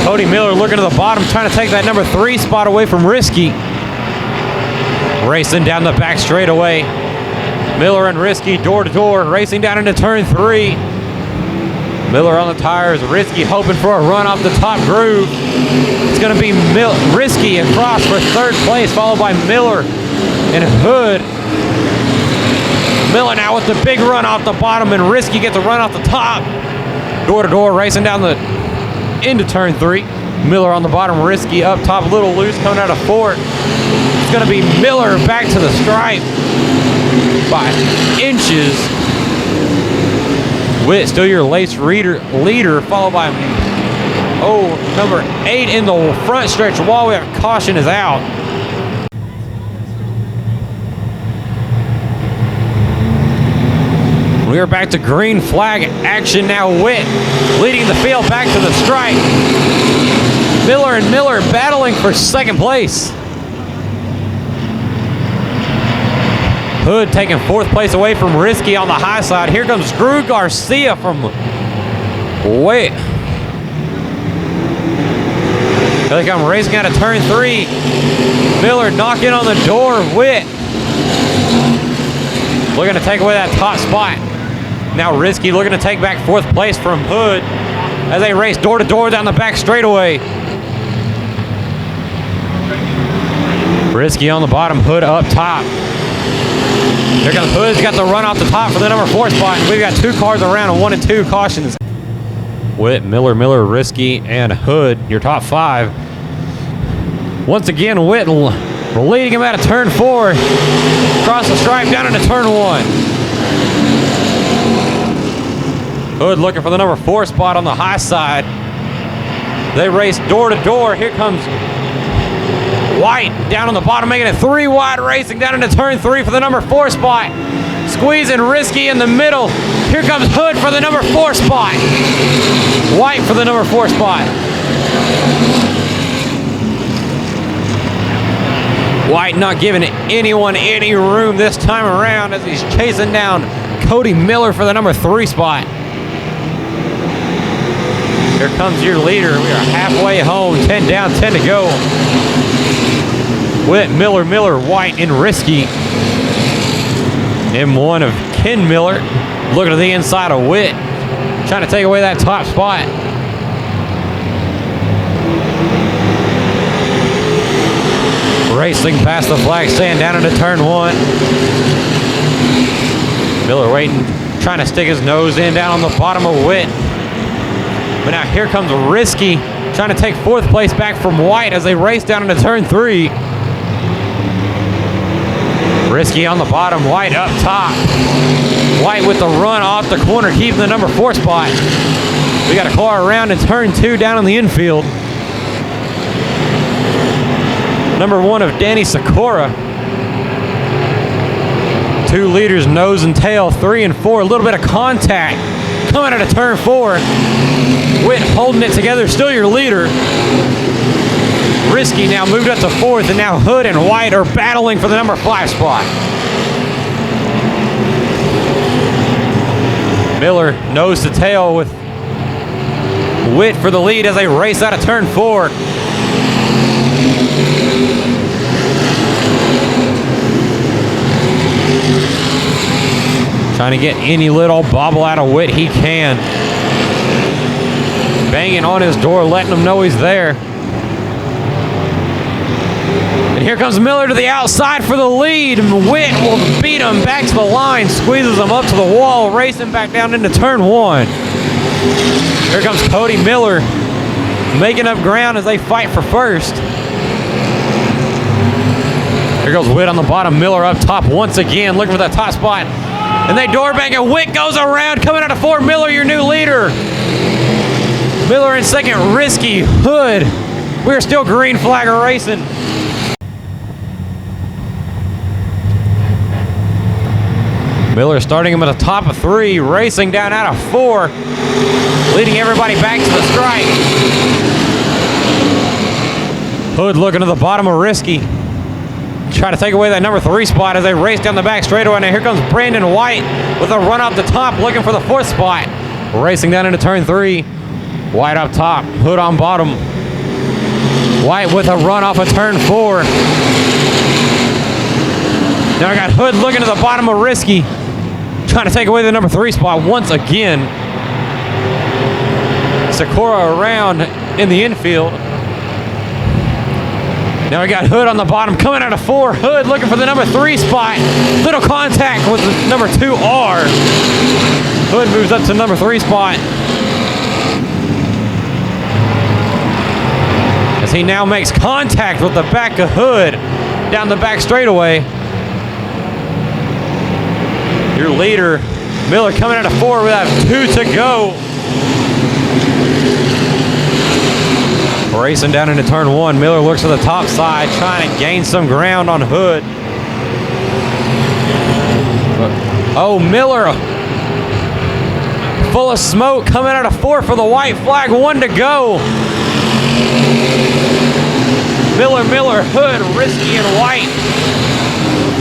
Cody Miller looking to the bottom, trying to take that number 3 spot away from Risky. Racing down the back straightaway. Miller and Risky door to door, racing down into turn 3. Miller on the tires, Risky hoping for a run off the top groove. It's going to be Risky across for 3rd place, followed by Miller and Hood. Miller now with the big run off the bottom, and Risky gets a run off the top. Door to door, racing down the into turn 3. Miller on the bottom, Risky up top, a little loose coming out of 4. It's going to be Miller back to the stripe by inches. Witt still your leader, followed by number 8 in the front stretch. Wall, we have caution is out. We are back to green flag action now. Witt leading the field back to the stripe. Miller and Miller battling for second place. Hood taking 4th place away from Risky on the high side. Here comes Drew Garcia from Witt. Here they come racing out of turn 3. Miller knocking on the door of Witt. Looking to take away that top spot. Now Risky looking to take back 4th place from Hood as they race door to door down the back straightaway. Risky on the bottom, Hood up top. Here comes Hood's got the run off the top for the number 4 spot. And we've got 2 cars around and 1 and 2 cautions. Witt, Miller, Risky, and Hood, your top 5. Once again, Witt leading him out of turn 4. Across the stripe down into turn 1. Hood looking for the number 4 spot on the high side. They race door to door. Here comes White down on the bottom, making it 3 wide, racing down into turn 3 for the number 4 spot. Squeezing Risky in the middle. Here comes Hood for the number 4 spot. White for the number 4 spot. White not giving anyone any room this time around as he's chasing down Cody Miller for the number 3 spot. Here comes your leader. We are halfway home. 10 down, 10 to go. Witt, Miller, White, and Risky. M1 of Ken Miller. Looking to the inside of Witt. Trying to take away that top spot. Racing past the flag stand down into turn 1. Miller waiting, trying to stick his nose in down on the bottom of Witt. But now here comes Risky, trying to take 4th place back from White as they race down into turn 3. Risky on the bottom, White up top. White with the run off the corner, keeping the number 4 spot. We got a car around in turn 2 down in the infield. Number 1 of Danny Sakura. 2 leaders, nose and tail, 3 and 4. A little bit of contact coming out of turn 4. Witt holding it together, still your leader. Risky now moved up to 4th, and now Hood and White are battling for the number 5 spot. Miller nose to tail with Witt for the lead as they race out of turn 4. Trying to get any little bobble out of Witt he can. Banging on his door, letting him know he's there. And here comes Miller to the outside for the lead. Witt will beat him back to the line, squeezes him up to the wall, racing back down into turn 1. Here comes Cody Miller, making up ground as they fight for 1st. Here goes Witt on the bottom, Miller up top once again, looking for that top spot. And they door bang, and Witt goes around, coming out of 4. Miller, your new leader. Miller in 2nd, Risky, Hood. We're still green flag racing. Miller starting him at the top of 3, racing down out of 4, leading everybody back to the stripe. Hood looking to the bottom of Risky. Try to take away that number 3 spot as they race down the back straightaway. Now here comes Brandon White with a run off the top, looking for the 4th spot. Racing down into turn 3. White up top, Hood on bottom. White with a run off of turn 4. Now I got Hood looking to the bottom of Risky, trying to take away the number 3 spot once again. Sakura around in the infield. Now we got Hood on the bottom, coming out of 4. Hood looking for the number 3 spot. Little contact with the number 2R. Hood moves up to number 3 spot. As he now makes contact with the back of Hood down the back straightaway. Your leader, Miller, coming out of 4. We have 2 to go. Racing down into turn 1. Miller looks to the top side, trying to gain some ground on Hood. Oh, Miller, full of smoke, coming out of 4 for the white flag. 1 to go. Miller, Hood, Risky, and White.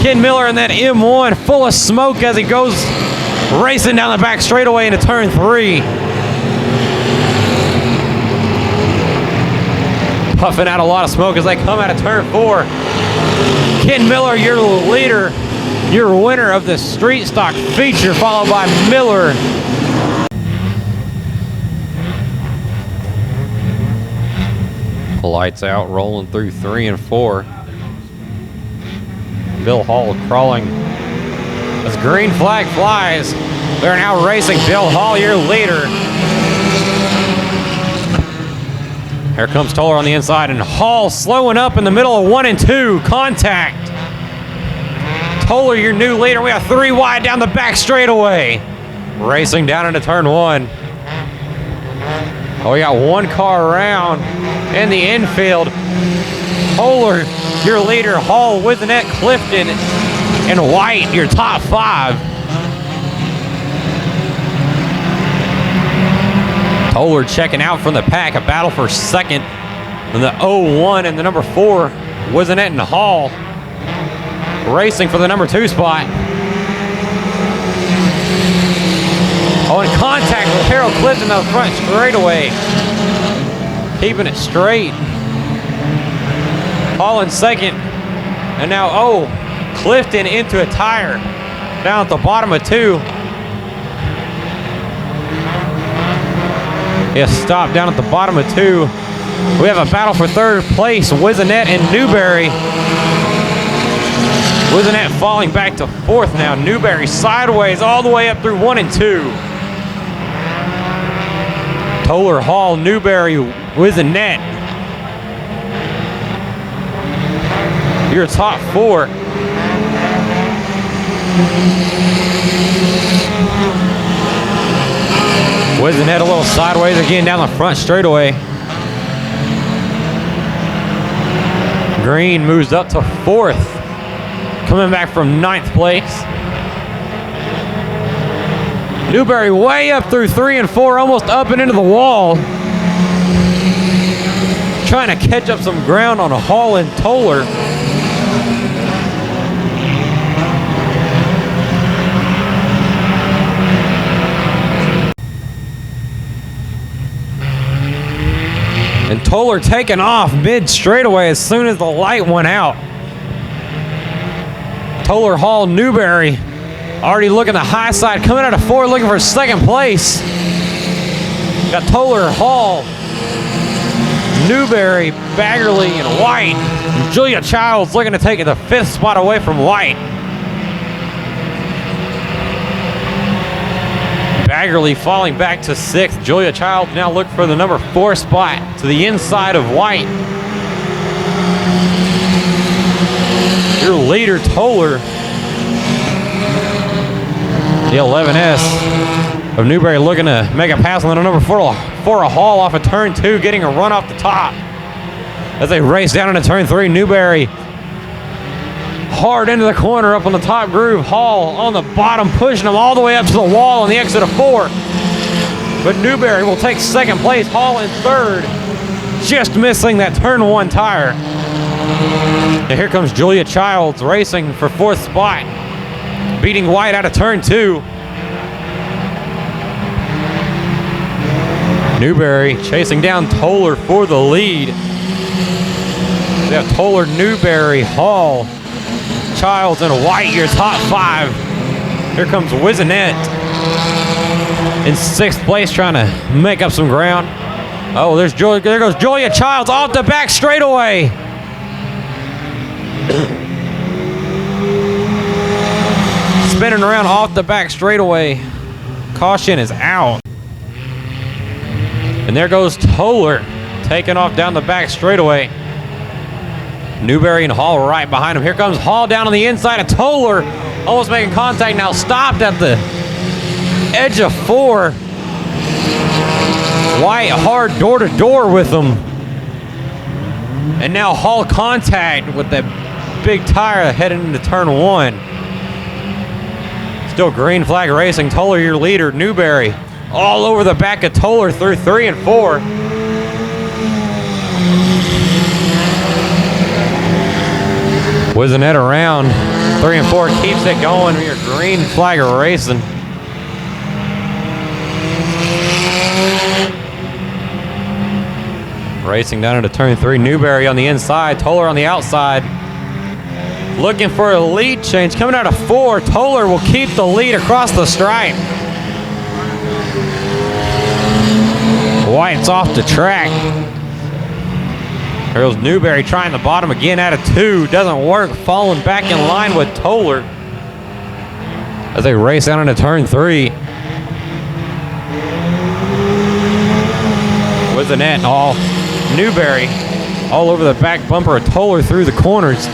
Ken Miller in that M1, full of smoke as he goes racing down the back straightaway into turn 3. Puffing out a lot of smoke as they come out of turn 4. Ken Miller, your leader, your winner of the street stock feature, followed by Miller. Lights out, rolling through 3 and 4. Bill Hall crawling as green flag flies. They're now racing. Bill Hall, your leader. Here comes Toller on the inside, and Hall slowing up in the middle of 1 and 2. Contact. Toller, your new leader. We have 3 wide down the back straightaway. Racing down into turn 1. Oh, we got 1 car around in the infield. Toller, your leader. Hall, Wizenette, Clifton, and White, your top 5. Toller checking out from the pack. A battle for second. And the 0-1 and the number 4, Wizenette and Hall, racing for the number 2 spot. Oh, in contact with Harold Clifton on the front straightaway. Keeping it straight. Hall in second. And now, Clifton into a tire. Down at the bottom of 2. Yes, stop down at the bottom of 2. We have a battle for 3rd place. Wizenette and Newberry. Wizenette falling back to 4th now. Newberry sideways all the way up through 1 and 2. Toller, Hall, Newberry, Wizenette. Your top 4. Wizenette a little sideways again down the front straightaway. Green moves up to 4th. Coming back from 9th place. Newberry way up through 3 and 4, almost up and into the wall. Trying to catch up some ground on Hall and Toller. And Toller taking off mid straightaway as soon as the light went out. Toller, Hall, Newberry already looking the high side, coming out of 4, looking for 2nd place. Got Toller, Hall, Newberry, Baggerly, and White. And Julia Childs looking to take the 5th spot away from White. Baggerly falling back to 6th. Julia Childs now look for the number 4 spot to the inside of White. Your leader, Toller. The 11S of Newberry looking to make a pass on the number 4 a Hall off of turn 2, getting a run off the top. As they race down into turn 3, Newberry hard into the corner up on the top groove. Hall on the bottom, pushing them all the way up to the wall on the exit of 4. But Newberry will take 2nd place. Hall in 3rd, just missing that turn 1 tire. And here comes Julia Childs racing for 4th spot, beating White out of turn 2. Newberry chasing down Toller for the lead. We have Toller, Newberry, Hall, Childs, and White, your top 5. Here comes Wizenette in 6th place, trying to make up some ground. Oh, there goes Julia Childs off the back straightaway. spinning around off the back straightaway. Caution is out. And there goes Toller taking off down the back straightaway. Newberry and Hall right behind him. Here comes Hall down on the inside of Toller. Almost making contact now. Stopped at the edge of 4. White hard door to door with him. And now Hall contact with that big tire heading into turn 1. Still green flag racing. Toller your leader. Newberry all over the back of Toller through 3 and 4. Whizzing it around. 3 and 4 keeps it going. Your green flag racing. Racing down into turn 3. Newberry on the inside. Toller on the outside. Looking for a lead change. Coming out of 4. Toller will keep the lead across the stripe. White's off the track. There goes Newberry trying the bottom again out of 2. Doesn't work. Falling back in line with Toller as they race down into turn 3. With the net all. Newberry all over the back bumper of Toller through the corners.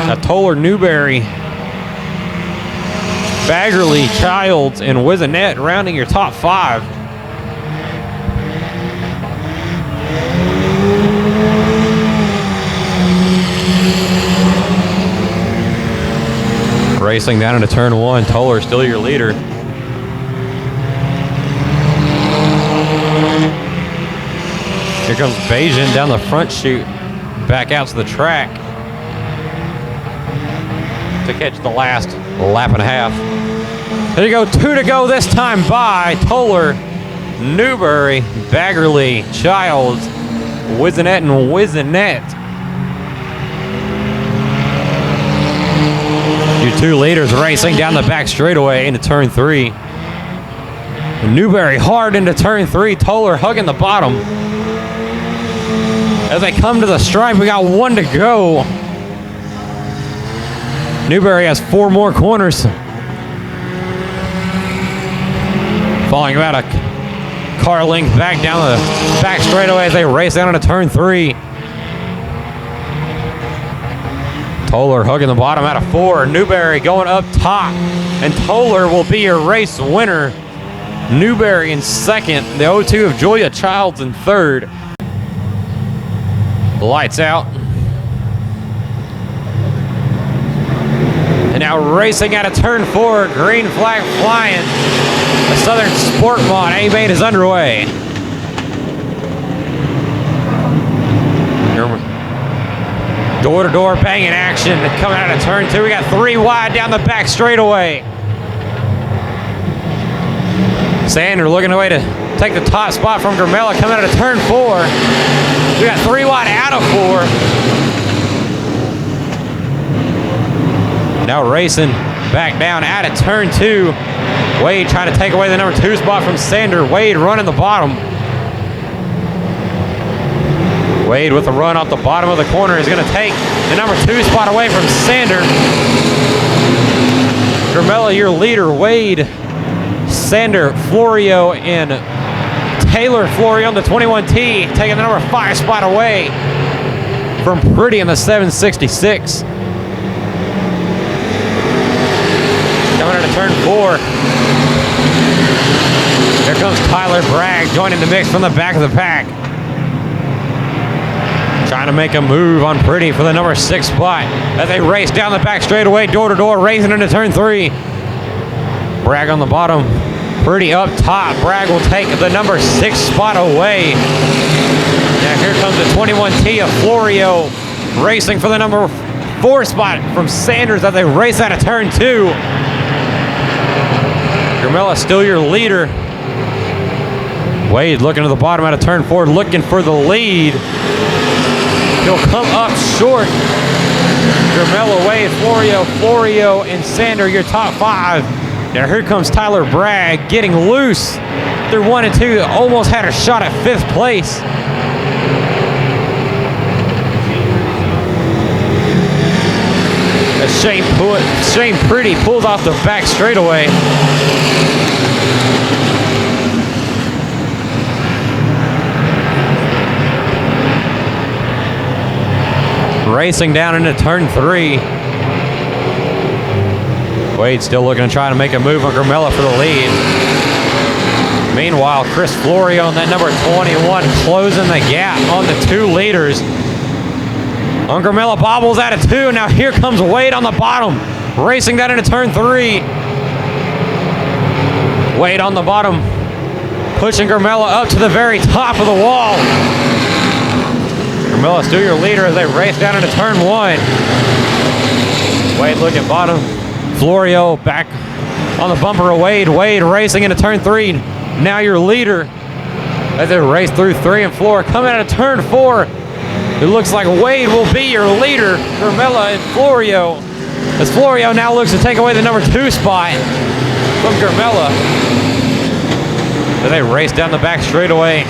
Now Toller, Newberry, Baggerly, Childs, and Wizenette rounding your top 5. Racing down into turn 1. Toller still your leader. Here comes Bajan down the front chute, back out to the track to catch the last lap and a half. There you go, 2 to go this time by Toller, Newberry, Baggerly, Childs, Wizenette, and Wizenette. Your 2 leaders racing down the back straightaway into turn 3. Newberry hard into turn 3, Toller hugging the bottom. As they come to the stripe, we got 1 to go. Newberry has 4 more corners. Falling about a car length back down the back straightaway as they race down into turn 3. Toller hugging the bottom out of 4. Newberry going up top. And Toller will be your race winner. Newberry in second. The 0-2 of Julia Childs in third. Lights out. And now racing out of turn 4, green flag flying. The Southern Sport Mod A-Main is underway. Door-to-door banging action coming out of turn 2. We got 3 wide down the back straightaway. Sander looking away to take the top spot from Gramella coming out of turn 4. We got 3 wide out of 4. Now racing back down out of turn 2. Wade trying to take away the number 2 spot from Sander. Wade running the bottom. Wade with a run off the bottom of the corner is going to take the number 2 spot away from Sander. Gramella, your leader. Wade, Sander, Florio, and Taylor Florio on the 21T, taking the number 5 spot away from Pretty in the 766. Coming into turn 4. Here comes Tyler Bragg joining the mix from the back of the pack. Trying to make a move on Pretty for the number 6 spot as they race down the back straightaway, door to door, racing into turn 3. Bragg on the bottom, Pretty up top. Bragg will take the number 6 spot away. Now here comes the 21T of Florio racing for the number 4 spot from Sanders as they race out of turn 2. Gramella still your leader. Wade looking to the bottom out of turn 4, looking for the lead. He'll come up short. Gramella, Wade, Florio, and Sander, your top 5. Now here comes Tyler Bragg getting loose through 1 and 2. Almost had a shot at 5th place. as Shane Pretty pulls off the back straightaway. Racing down into turn 3. Wade still looking to try to make a move on Grimella for the lead. Meanwhile, Chris Florio on that number 21 closing the gap on the 2 leaders. Grimella bobbles out of 2. Now here comes Wade on the bottom, racing down into turn 3. Wade on the bottom, pushing Grimella up to the very top of the wall. Grimella still your leader as they race down into turn 1. Wade looking bottom. Florio back on the bumper of Wade. Wade racing into turn 3. Now your leader as they race through 3 and 4. Coming out of turn 4, it looks like Wade will be your leader. Grimella and Florio. As Florio now looks to take away the number 2 spot from Grimella. As they race down the back straightaway.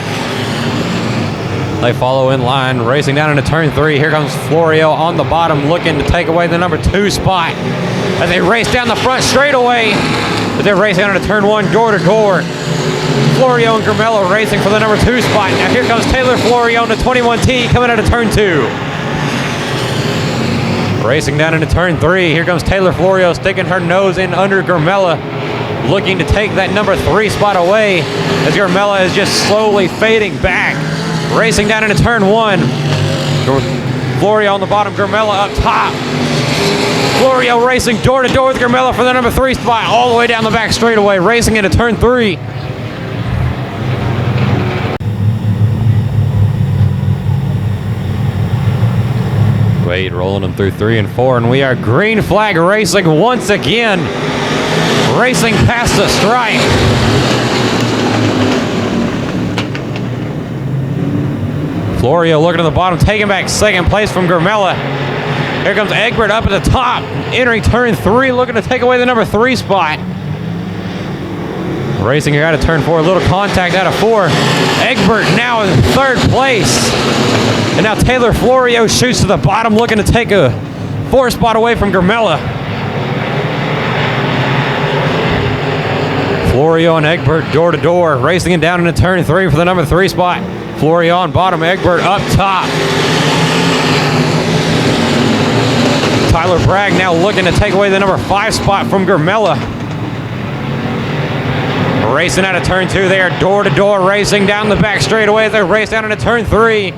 They follow in line, racing down into turn 3. Here comes Florio on the bottom, looking to take away the number 2 spot. As they race down the front straightaway, as they race down into turn 1, door to door. Florio and Grimella racing for the number 2 spot. Now here comes Taylor Florio on the 21T coming out of turn 2. Racing down into turn 3. Here comes Taylor Florio sticking her nose in under Grimella, looking to take that number 3 spot away as Grimella is just slowly fading back. Racing down into turn 1. Florio on the bottom, Grimella up top. Florio racing door to door with Grimella for the number 3 spot all the way down the back straightaway, racing into turn 3. Wade rolling them through 3 and 4, and we are green flag racing once again. Racing past the stripe. Florio looking at the bottom, taking back second place from Grimella. Here comes Egbert up at the top, entering turn 3, looking to take away the number 3 spot. Racing here out of turn 4, a little contact out of 4. Egbert now in 3rd place. And now Taylor Florio shoots to the bottom, looking to take a 4 spot away from Grimella. Florio and Egbert door to door, racing it down into turn 3 for the number 3 spot. Florio on bottom, Egbert up top. Tyler Bragg now looking to take away the number 5 spot from Grimella. Racing out of turn 2, they are door to door, racing down the back straightaway as they race down into turn 3.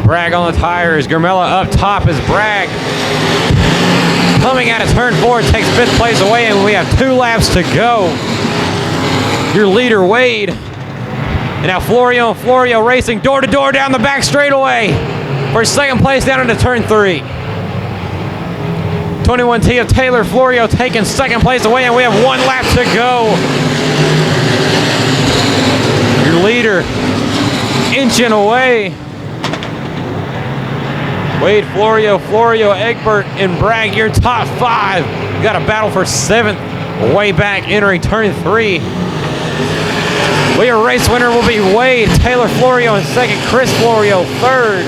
Bragg on the tires, Grimella up top as Bragg coming out of turn 4 takes 5th place away, and we have 2 laps to go. Your leader, Wade. And now Florio racing door to door down the back straightaway for 2nd place down into turn 3. 21T of Taylor Florio taking 2nd place away, and we have 1 lap to go. Your leader inching away. Wade, Florio, Egbert, and Bragg, your top 5. You got a battle for 7th way back entering turn 3. Your race winner will be Wade, Taylor Florio in 2nd, Chris Florio 3rd.